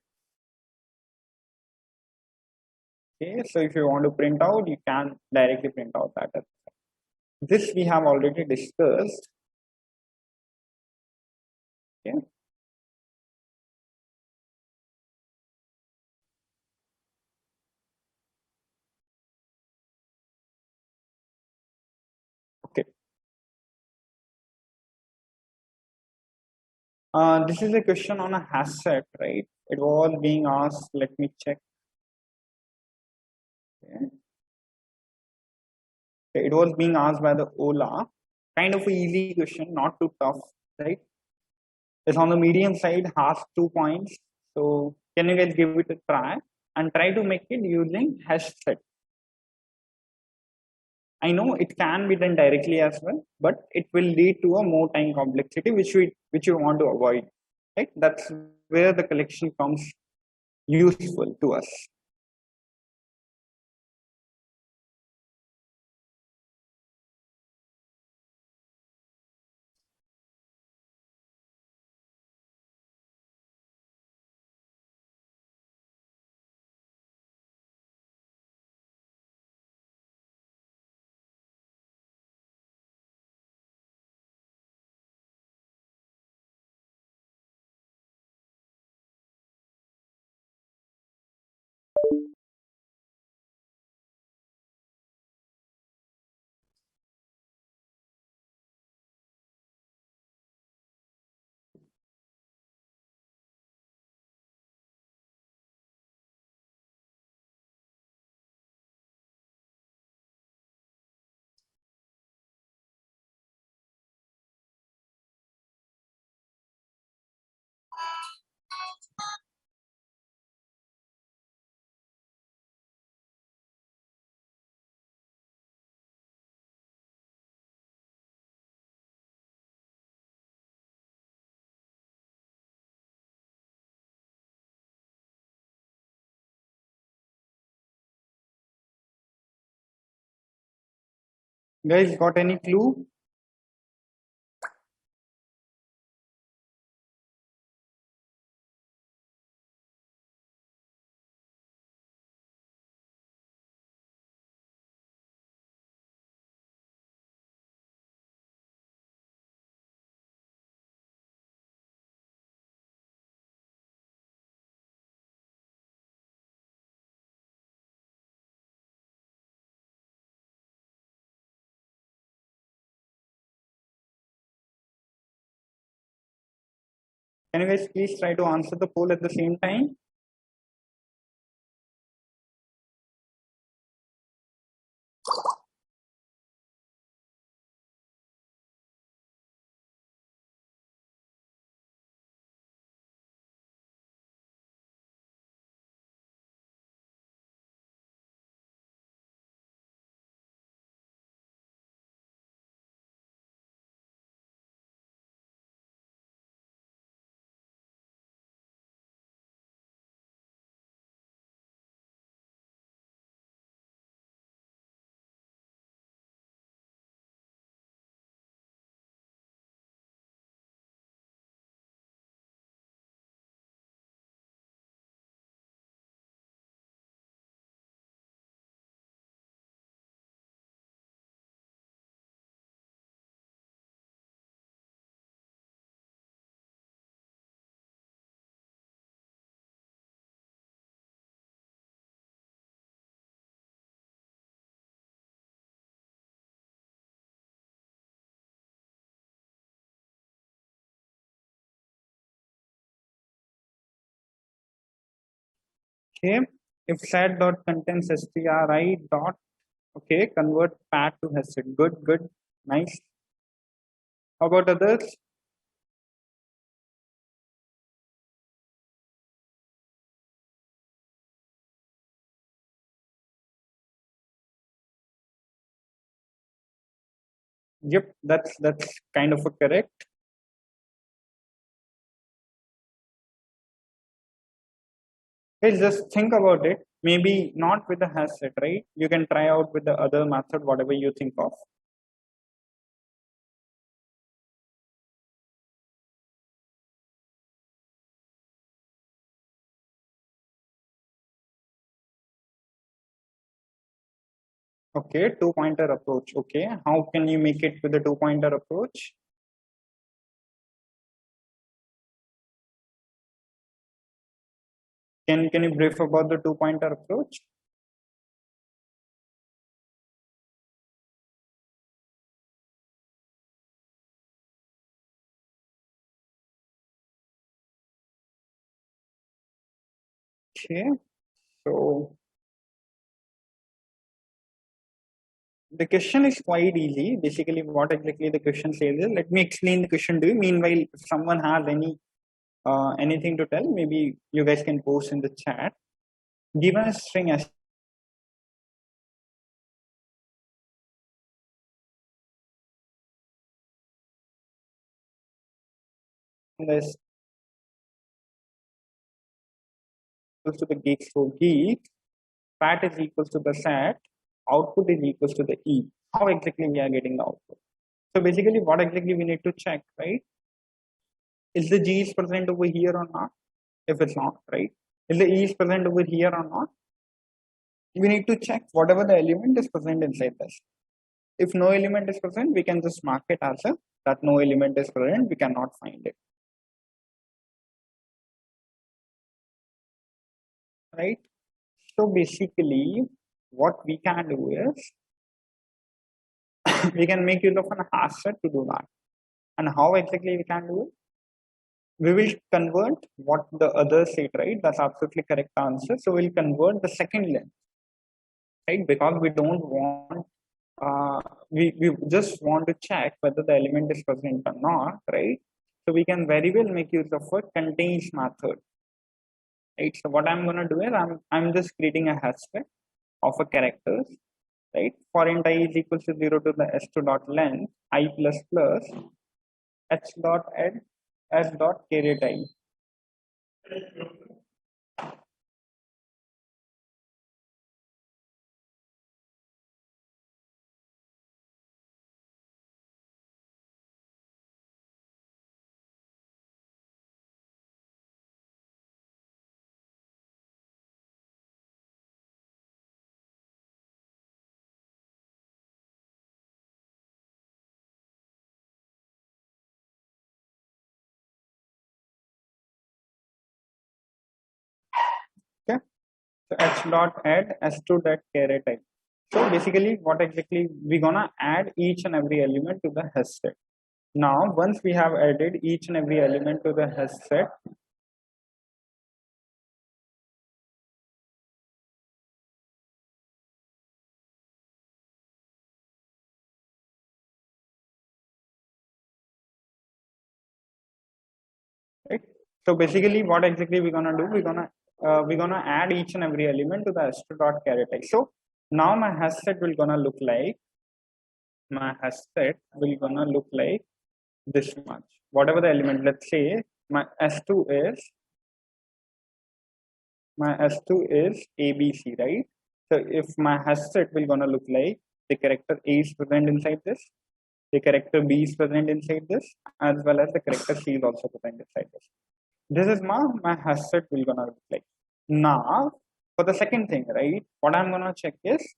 Okay, so if you want to print out, you can directly print out that. This we have already discussed. Okay. Okay. This is a question on a hash set, right? It was being asked. Let me check. Okay. It was being asked by the Ola. Kind of an easy question, not too tough, right? It's on the medium side, has 2 points. So can you guys give it a try and try to make it using hash set? I know it can be done directly as well, but it will lead to a more time complexity, which you want to avoid. Right? That's where the collection comes useful to us. Guys, got any clue? Can you guys please try to answer the poll at the same time? Okay, if set dot contains stri dot, okay, convert pad to hasset. Good, good, nice. How about others? Yep, that's kind of a correct. Hey, just think about it. Maybe not with the hasset, right? You can try out with the other method, whatever you think of. Okay, two pointer approach. Okay, how can you make it with the two pointer approach? Can you brief about the two pointer approach? Okay, so the question is quite easy. Basically, what exactly the question says is, let me explain the question to you. Meanwhile, if someone has anything to tell, maybe you guys can post in the chat. Given a string as this equals to the geek, so geek, fat is equals to the sat, output is equals to the e. How exactly we are getting the output? So basically, what exactly we need to check, right? Is the G is present over here or not? If it's not, right? Is the E is present over here or not? We need to check whatever the element is present inside this. If no element is present, we can just mark it as a that no element is present, we cannot find it. Right? So basically, what we can do is we can make use of an hash set to do that. And how exactly we can do it? We will convert what the others said, right? That's absolutely correct answer. So we'll convert the second length, right? Because we don't want we just want to check whether the element is present or not, right? So we can very well make use of a contains method, right? So what I'm gonna do is I'm just creating a hashtag of a characters, right? For int I is equals to 0 to the s2 dot length I plus plus h dot add s dot caret I. Okay, so h dot add s2 dot caret I. So basically, what exactly we're gonna add each and every element to the hash set. Now, once we have added each and every element to the hash set, right? So basically, what exactly we're gonna do? We're gonna add each and every element to the astro dot caret I. So now my hash set will gonna look like this much. Whatever the element, let's say my S2 is ABC, right? So if my hash set will gonna look like the character A is present inside this, the character B is present inside this, as well as the character C is also present inside this. This is my hash set will gonna look like. Now, for the second thing, right? What I'm gonna check is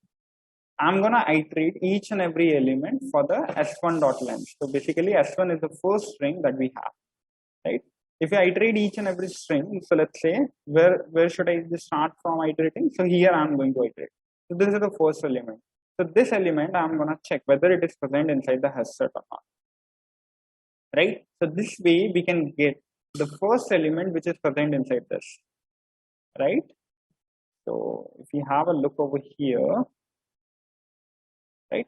I'm gonna iterate each and every element for the S1 dot length. So basically, S1 is the first string that we have, right? If I iterate each and every string, so let's say where should I just start from iterating? So here I'm going to iterate. So this is the first element. So this element I'm gonna check whether it is present inside the hash set or not, right? So this way we can get the first element which is present inside this, right? So if we have a look over here, right,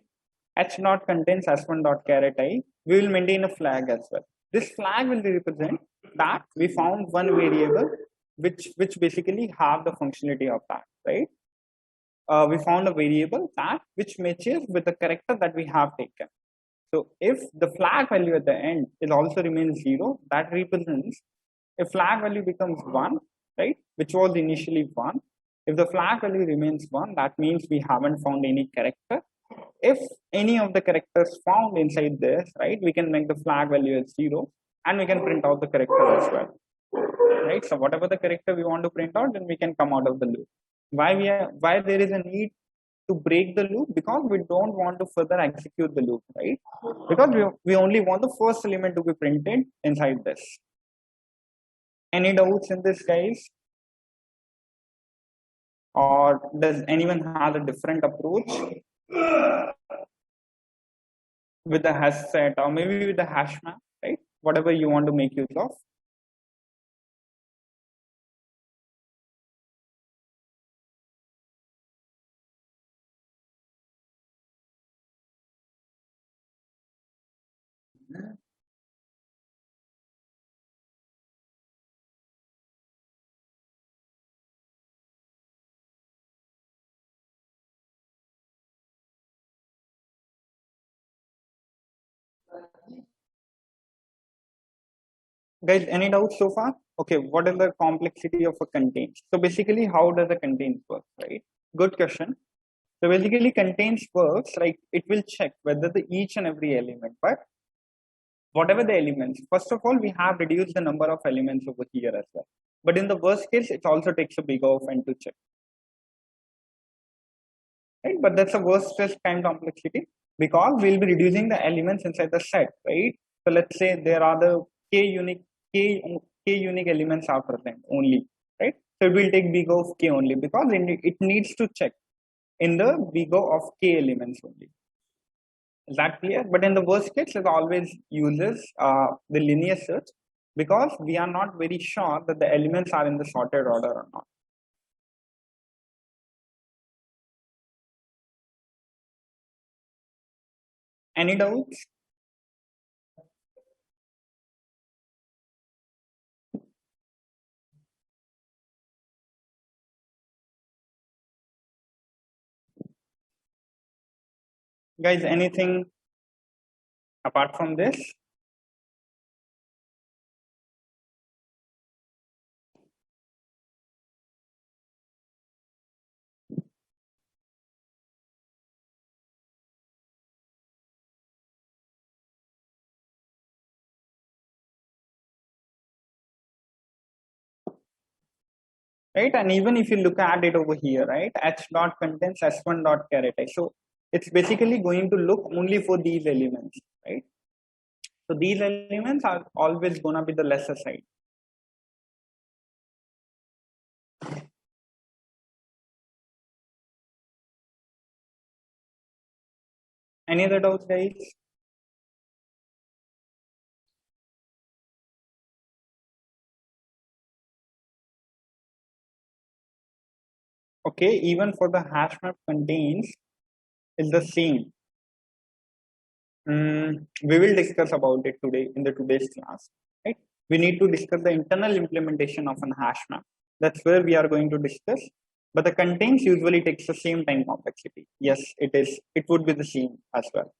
h dot contains s1 dot caret I, we will maintain a flag as well. This flag will represent that we found one variable which basically have the functionality of that, right? We found a variable that which matches with the character that we have taken. So if the flag value at the end is also remains 0, that represents if flag value becomes 1, right, which was initially 1. If the flag value remains 1, that means we haven't found any character. If any of the characters found inside this, right, we can make the flag value as 0 and we can print out the character as well, right? So whatever the character we want to print out, then we can come out of the loop. Why there is a need to break the loop? Because we don't want to further execute the loop, right? Because we only want the first element to be printed inside this. Any doubts in this, guys? Or does anyone have a different approach with the hash set or maybe with the hash map, right? Whatever you want to make use of. Guys, any doubts so far? Okay, what is the complexity of a contains? So basically, how does a contains work, right? Good question. So basically, contains works like it will check whether the each and every element, but whatever the elements, first of all, we have reduced the number of elements over here as well. But in the worst case, it also takes a big of n to check. Right? But that's a worst case time complexity because we'll be reducing the elements inside the set, right? So let's say there are the k unique elements are present only, right? So it will take big of k only because it needs to check in the big of k elements only. Is that clear? But in the worst case, it always uses the linear search because we are not very sure that the elements are in the sorted order or not. Any doubts? Guys, anything apart from this? Right? And even if you look at it over here, right, h dot contains s1 dot caret I. So it's basically going to look only for these elements, right? So these elements are always gonna be the lesser side. Any other doubts, guys? Okay, even for the hash map contains is the same. We will discuss about it today in the today's class, right? We need to discuss the internal implementation of an hash map. That's where we are going to discuss. But the contains usually takes the same time complexity. Yes, it is. It would be the same as well.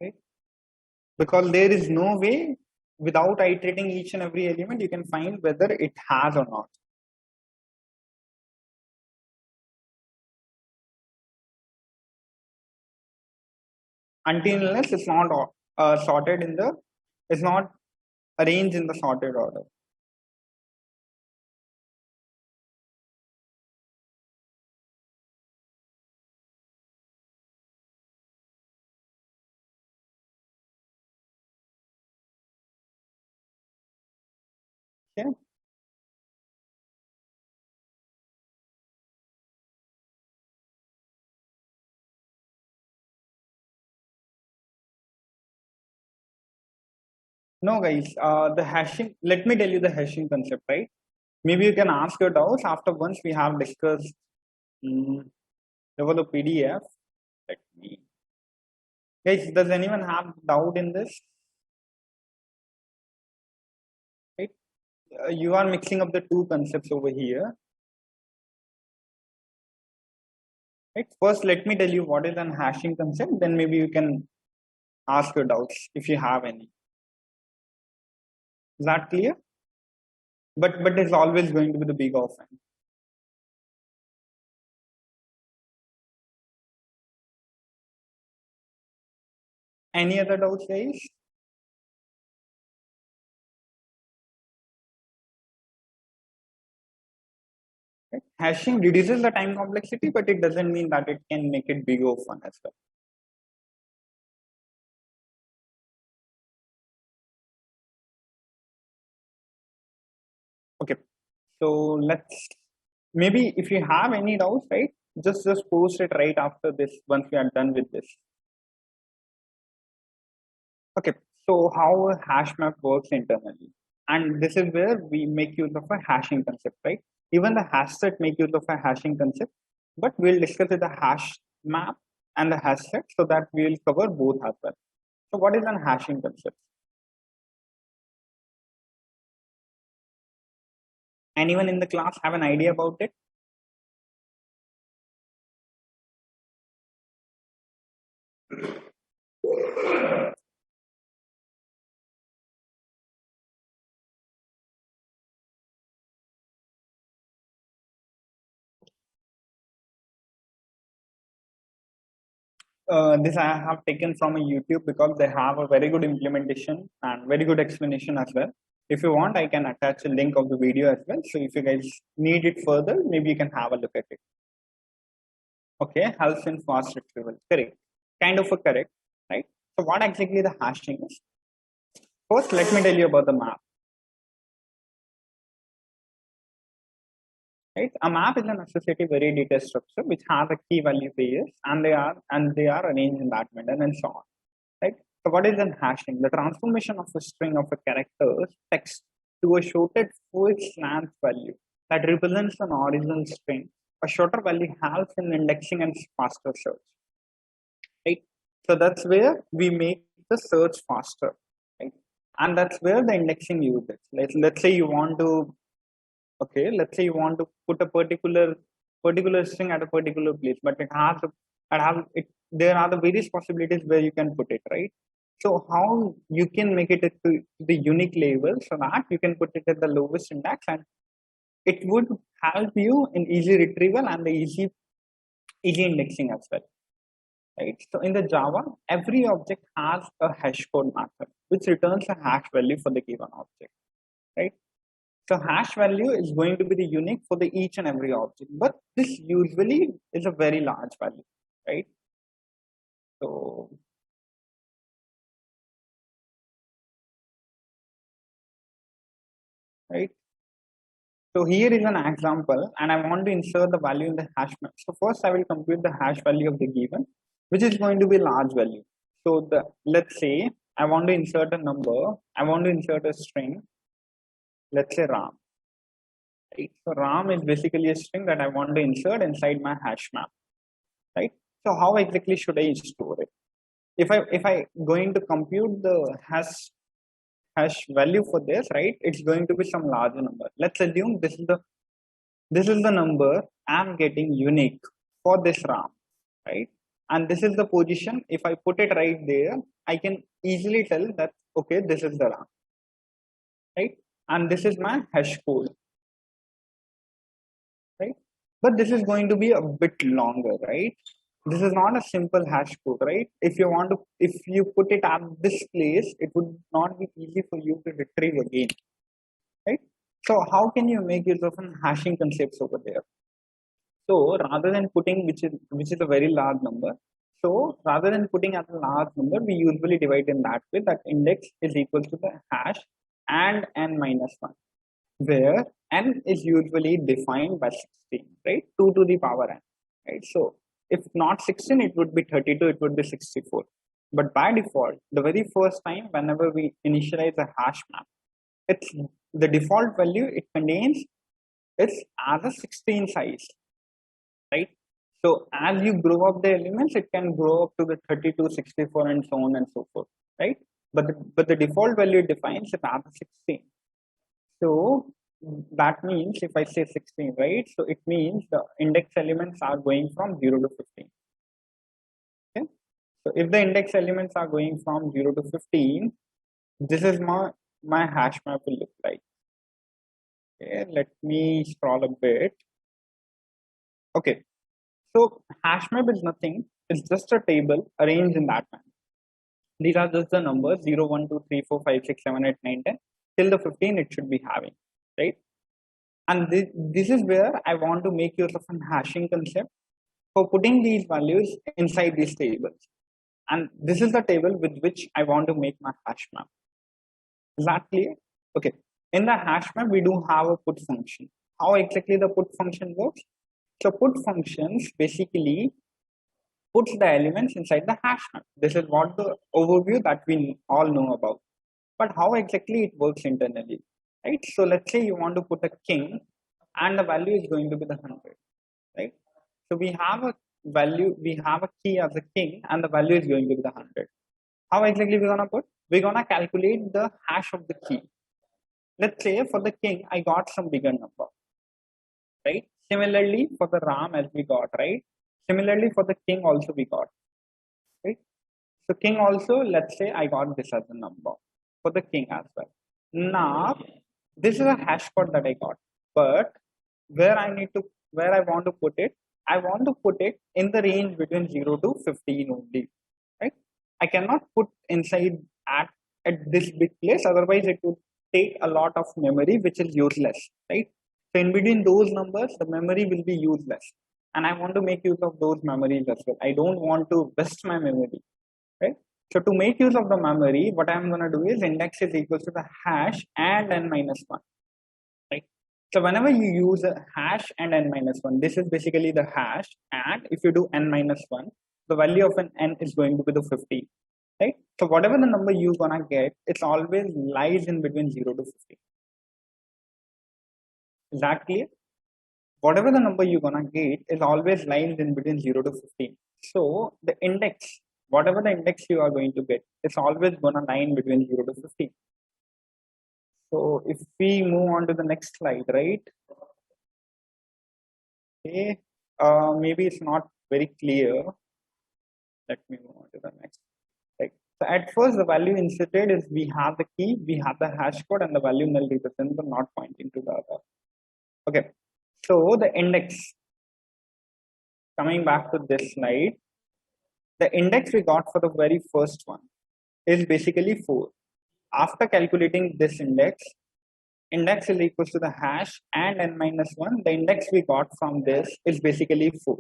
Right? Because there is no way without iterating each and every element, you can find whether it has or not. Until unless it's not sorted in the, it's not arranged in the sorted order. Okay. No, guys, the hashing, let me tell you the hashing concept, right? Maybe you can ask your doubts after once we have discussed over the PDF. Let me, guys, does anyone have doubt in this? Right? You are mixing up the two concepts over here. Right? First, let me tell you what is an hashing concept, then maybe you can ask your doubts if you have any. Is that clear? But it's always going to be the big offense. Any other doubts, guys? Right? Hashing reduces the time complexity, but it doesn't mean that it can make it big of fun as well. Okay, so let's, maybe if you have any doubts, right, just post it right after this once we are done with this. Okay, so how a hash map works internally, and this is where we make use of a hashing concept, right? Even the hash set make use of a hashing concept, but we'll discuss the hash map and the hash set so that we will cover both as well. So what is an hashing concept? Anyone in the class have an idea about it? This I have taken from a YouTube because they have a very good implementation and very good explanation as well. If you want, I can attach a link of the video as well. So if you guys need it further, maybe you can have a look at it. Okay, helps in fast retrieval. Correct. Kind of a correct, right? So what exactly the hashing is? First, let me tell you about the map. Right? A map is an associative array data structure which has a key value pairs and they are arranged in that manner and so on. Right? So what is then hashing? The transformation of a string of a character's text to a shorted fixed length value that represents an original string. A shorter value helps in indexing and faster search. Right? So that's where we make the search faster. Right? And that's where the indexing uses. Let's say you want to, okay, let's say you want to put a particular string at a particular place, but there are the various possibilities where you can put it, right? So how you can make it to the unique label so that you can put it at the lowest index, and it would help you in easy retrieval and the easy indexing as well, right? So in the Java, every object has a hash code method which returns a hash value for the given object, right? So hash value is going to be the unique for the each and every object, but this usually is a very large value, right? So right. So here is an example, and I want to insert the value in the hash map. So first I will compute the hash value of the given, which is going to be large value. So let's say I want to insert a number, I want to insert a string, let's say Ram. Right? So Ram is basically a string that I want to insert inside my hash map. Right? So how exactly should I store it? If I going to compute the hash value for this, right, it's going to be some larger number. Let's assume this is the number I'm getting unique for this RAM, right? And this is the position. If I put it right there, I can easily tell that okay, this is the RAM, right? And this is my hash code, right? But this is going to be a bit longer, right? This is not a simple hash code, right? If you put it at this place, it would not be easy for you to retrieve again, right? So how can you make use of an hashing concepts over there? So rather than putting which is a very large number, so rather than putting as a large number, we usually divide in that way that index is equal to the hash and n minus 1, where n is usually defined by 16, right? 2 to the power n, right? So if not 16, it would be 32, it would be 64. But by default, the very first time whenever we initialize a hash map, it's the default value it contains is as a 16 size, right? So as you grow up the elements, it can grow up to the 32, 64, and so on and so forth, right? But the default value it defines is as a 16. So that means if I say 16, right? So it means the index elements are going from 0 to 15. Okay. So if the index elements are going from 0 to 15, this is my hash map will look like. Okay, let me scroll a bit. Okay, so hash map is nothing, it's just a table arranged in that manner. These are just the numbers 0, 1, 2, 3, 4, 5, 6, 7, 8, 9, 10. Till the 15 it should be having, right? And this is where I want to make use of a hashing concept for putting these values inside these tables. And this is the table with which I want to make my hash map. Is that clear? Okay. In the hash map, we do have a put function. How exactly the put function works? So put functions basically puts the elements inside the hash map. This is what the overview that we all know about. But how exactly it works internally, right? So let's say you want to put a king and the value is going to be the 100, right? So we have a value, we have a key as a king and the value is going to be the 100. How exactly we're gonna put? We're gonna calculate the hash of the key. Let's say for the king, I got some bigger number, right? Similarly for the Ram as we got, right? Similarly for the king also we got, right? So king also, let's say I got this as a number for the king as well. Now, this is a hash code that I got, but where I want to put it, I want to put it in the range between 0 to 15 only, right? I cannot put inside at this big place, otherwise it would take a lot of memory, which is useless, right? So in between those numbers, the memory will be useless. And I want to make use of those memories as well. I don't want to waste my memory, right? So to make use of the memory, what I'm going to do is index is equal to the hash and n minus 1, right? So whenever you use a hash and n minus 1, this is basically the hash. And if you do n minus 1, the value of an n is going to be the 50, right? So whatever the number you're going to get, it's always lies in between 0 to 50. Is that clear? Whatever the number you're going to get is always lies in between 0 to 15. So the index, whatever the index you are going to get, it's always going to lie in between 0 to 15. So if we move on to the next slide, right? Okay, maybe it's not very clear. Let me move on to the next. Right. So at first, the value inserted is we have the key, we have the hash code, and the value null represents the not pointing to the other. Okay. So the index. Coming back to this slide, the index we got for the very first one is basically 4. After calculating this index is equal to the hash and n minus 1. The index we got from this is basically 4,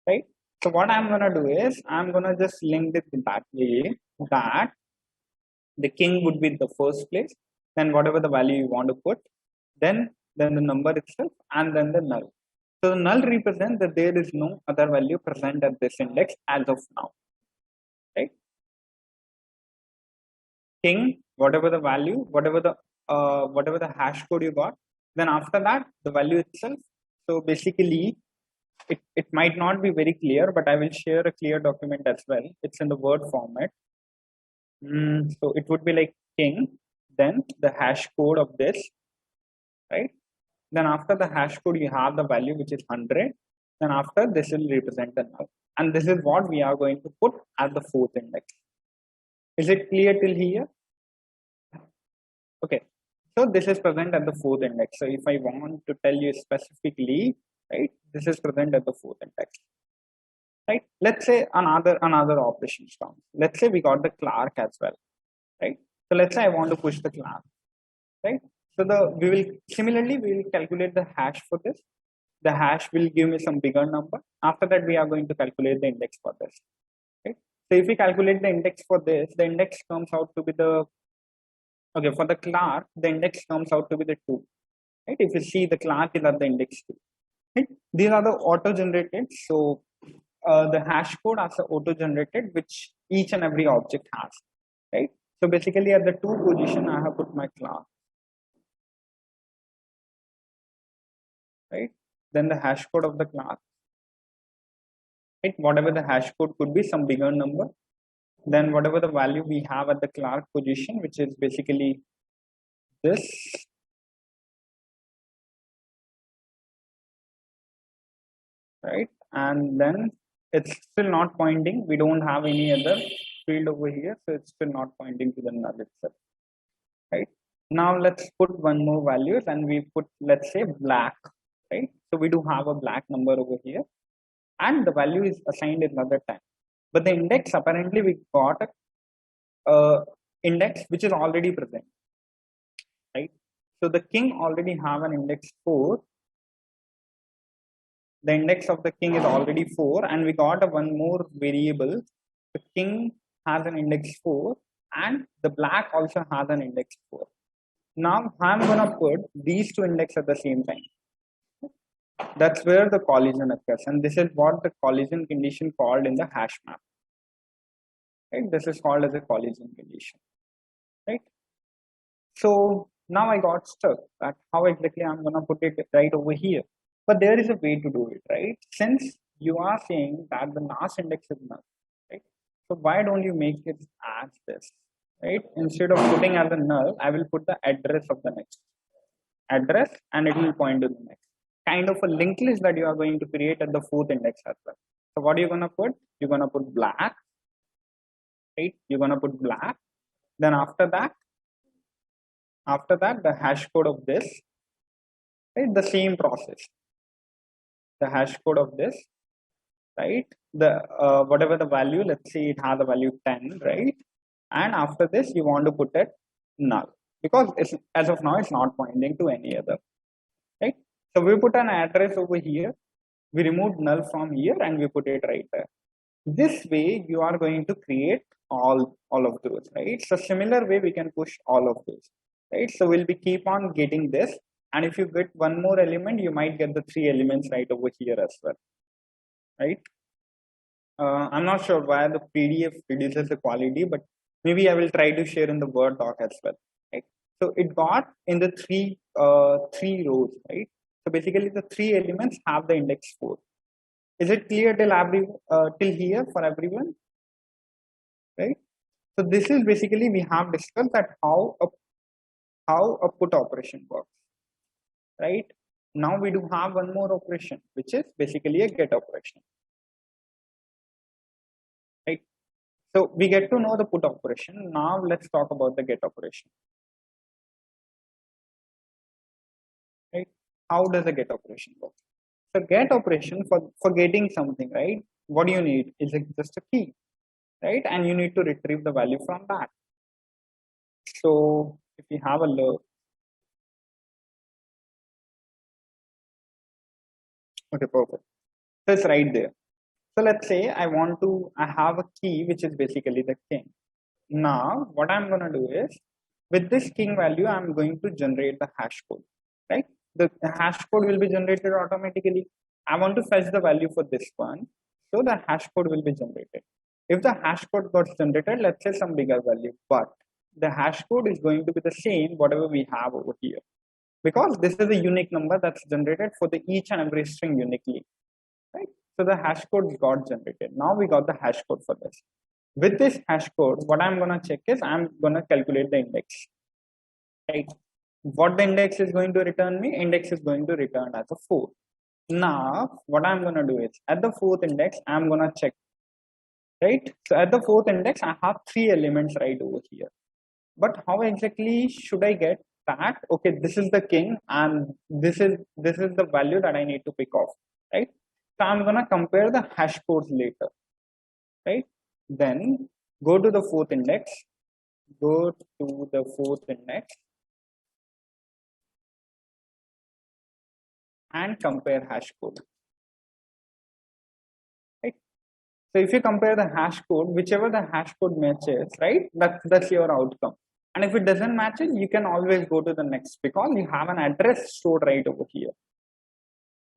right? So what I'm gonna do is I'm gonna just link it that way that the king would be the first place, then whatever the value you want to put, then the number itself, and then the null. So the null represents that there is no other value present at this index as of now, right? King, whatever the value, whatever the hash code you got, then after that the value itself. So basically it might not be very clear, but I will share a clear document as well. It's in the Word format. So it would be like king, then the hash code of this, right? Then after the hash code, you have the value which is 100. Then after this will represent the null. And this is what we are going to put as the 4th index. Is it clear till here? Okay. So this is present at the 4th index. So if I want to tell you specifically, right, this is present at the 4th index. Right? Let's say another operation comes. Let's say we got the Clark as well. Right? So let's say I want to push the Clark. Right? So we will calculate the hash for this. The hash will give me some bigger number. After that, we are going to calculate the index for this. Okay. So if we calculate the index for this, the index comes out to be the, okay, for the Clark, the index comes out to be the 2. Right? If you see the Clark is at the index 2. Right? These are the auto-generated. So the hash code as a auto generated, which each and every object has, right? So basically at the to position, I have put my class, right? Then the hash code of the class, right? Whatever the hash code could be, some bigger number. Then whatever the value we have at the Clark position, which is basically this, right? And then it's still not pointing. We don't have any other field over here, so it's still not pointing to the null itself, right? Now let's put one more value, and we put, let's say, black, right? So we do have a black number over here, and the value is assigned another time. But the index, apparently we got a index which is already present, right? So the king already have an index 4. The index of the king is already 4, and we got a one more variable. The king has an index 4, and the black also has an index 4. Now I'm gonna put these two indexes at the same time. That's where the collision occurs, and this is what the collision condition called in the hash map. Right? This is called as a collision condition, right? So now I got stuck at how exactly I'm gonna put it right over here. But there is a way to do it, right? Since you are saying that the last index is null, right? So why don't you make it as this, right? Instead of putting as a null, I will put the address of the next address, and it will point to the next. Kind of a linked list that you are going to create at the 4th index as well. So what are you gonna put? You're gonna put black, right? You're gonna put black. Then after that, the hash code of this, right? The same process. The hash code of this, right? The whatever the value, let's say it has a value 10, right? And after this, you want to put it null, because it's, as of now, it's not pointing to any other, right? So we put an address over here, we removed null from here, and we put it right there. This way you are going to create all of those, right? So similar way we can push all of those, right? So we'll be keep on getting this, and if you get one more element, you might get the 3 elements right over here as well, right? I'm not sure why the PDF reduces the quality, but maybe I will try to share in the Word doc as well, right? So it got in the three rows, right? So basically the 3 elements have the index 4. Is it clear till here for everyone? Right? So this is basically we have discussed that how a put operation works. Right? Now we do have one more operation, which is basically a get operation. Right? So we get to know the put operation. Now let's talk about the get operation. Right? How does the get operation work? So get operation, for getting something, right? What do you need? Is it just a key, right? And you need to retrieve the value from that. So if we have a look, okay, perfect. So it's right there. So let's say I have a key which is basically the king. Now what I'm going to do is, with this king value, I'm going to generate the hash code, right? The hash code will be generated automatically. I want to fetch the value for this one, so the hash code will be generated. If the hash code got generated, let's say some bigger value, but the hash code is going to be the same whatever we have over here, because this is a unique number that's generated for the each and every string uniquely, right? So the hash code got generated. Now we got the hash code for this. With this hash code, what I'm gonna check is I'm gonna calculate the index, right? What the index is going to return me? Index is going to return as a 4. Now what I'm gonna do is, at the 4th index, I'm gonna check, right? So at the 4th index, I have 3 elements right over here. But how exactly should I get that? Okay, this is the king, and this is the value that I need to pick off, right? So I'm gonna compare the hash codes later, right? Then go to the 4th index, and compare hash code, right? So if you compare the hash code, whichever the hash code matches, right, that's your outcome. And if it doesn't match it, you can always go to the next, because you have an address stored right over here.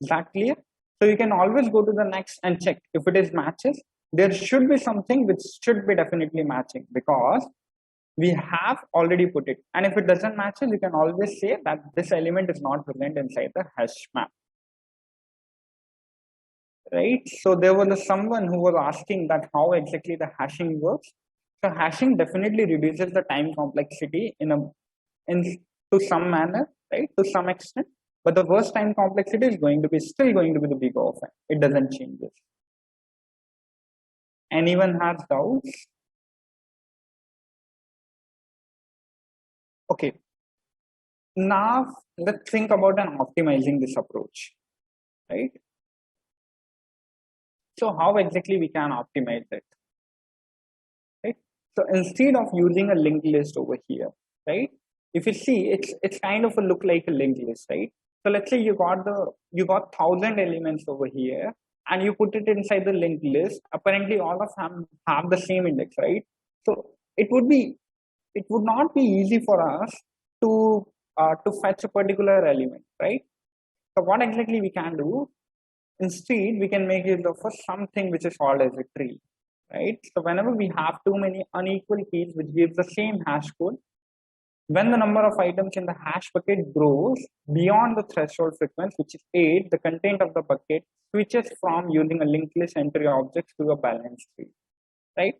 Is that clear? So you can always go to the next and check if it is matches. There should be something which should be definitely matching because we have already put it. And if it doesn't match it, you can always say that this element is not present inside the hash map. Right? So there was someone who was asking that how exactly the hashing works. So hashing definitely reduces the time complexity in to some manner, right? To some extent. But the worst time complexity is still going to be the big O of n. It doesn't change it. Anyone has doubts? Okay. Now let's think about an optimizing this approach, right? So how exactly we can optimize it, right? So instead of using a linked list over here, right? If you see, it's kind of a look like a linked list, right? So let's say you got 1,000 elements over here, and you put it inside the linked list. Apparently, all of them have the same index, right? So it would not be easy for us to fetch a particular element, right? So what exactly we can do? Instead, we can make use of something which is called as a tree, right? So whenever we have too many unequal keys which gives the same hash code, when the number of items in the hash bucket grows beyond the threshold frequency, which is 8, the content of the bucket switches from using a linked list entry object to a balanced tree, right?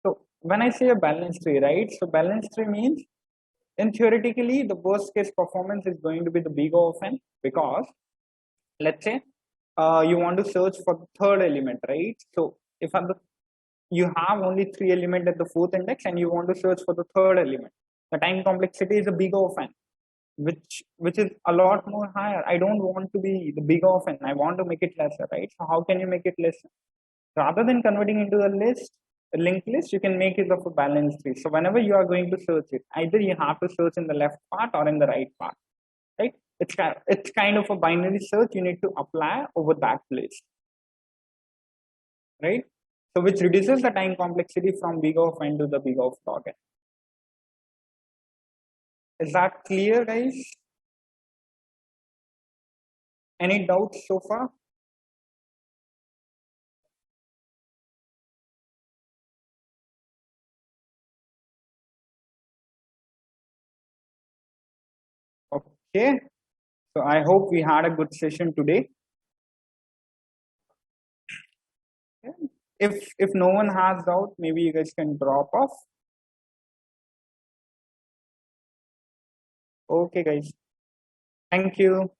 So when I say a balanced tree, right? So balanced tree means in theoretically the worst case performance is going to be the big O of n because let's say you want to search for the third element, right? So if you have only 3 elements at the fourth index and you want to search for the third element, the time complexity is a big O of n, which is a lot more higher. I don't want to be the big O of n. I want to make it lesser, right? So how can you make it lesser? Rather than converting into a linked list, you can make it of a balanced tree. So whenever you are going to search it, either you have to search in the left part or in the right part, right? It's kind of a binary search you need to apply over that place, right? So which reduces the time complexity from big of n to the big of log n. Is that clear, guys? Any doubts so far? Okay. So I hope we had a good session today. If no one has doubt, maybe you guys can drop off. Okay, guys. Thank you.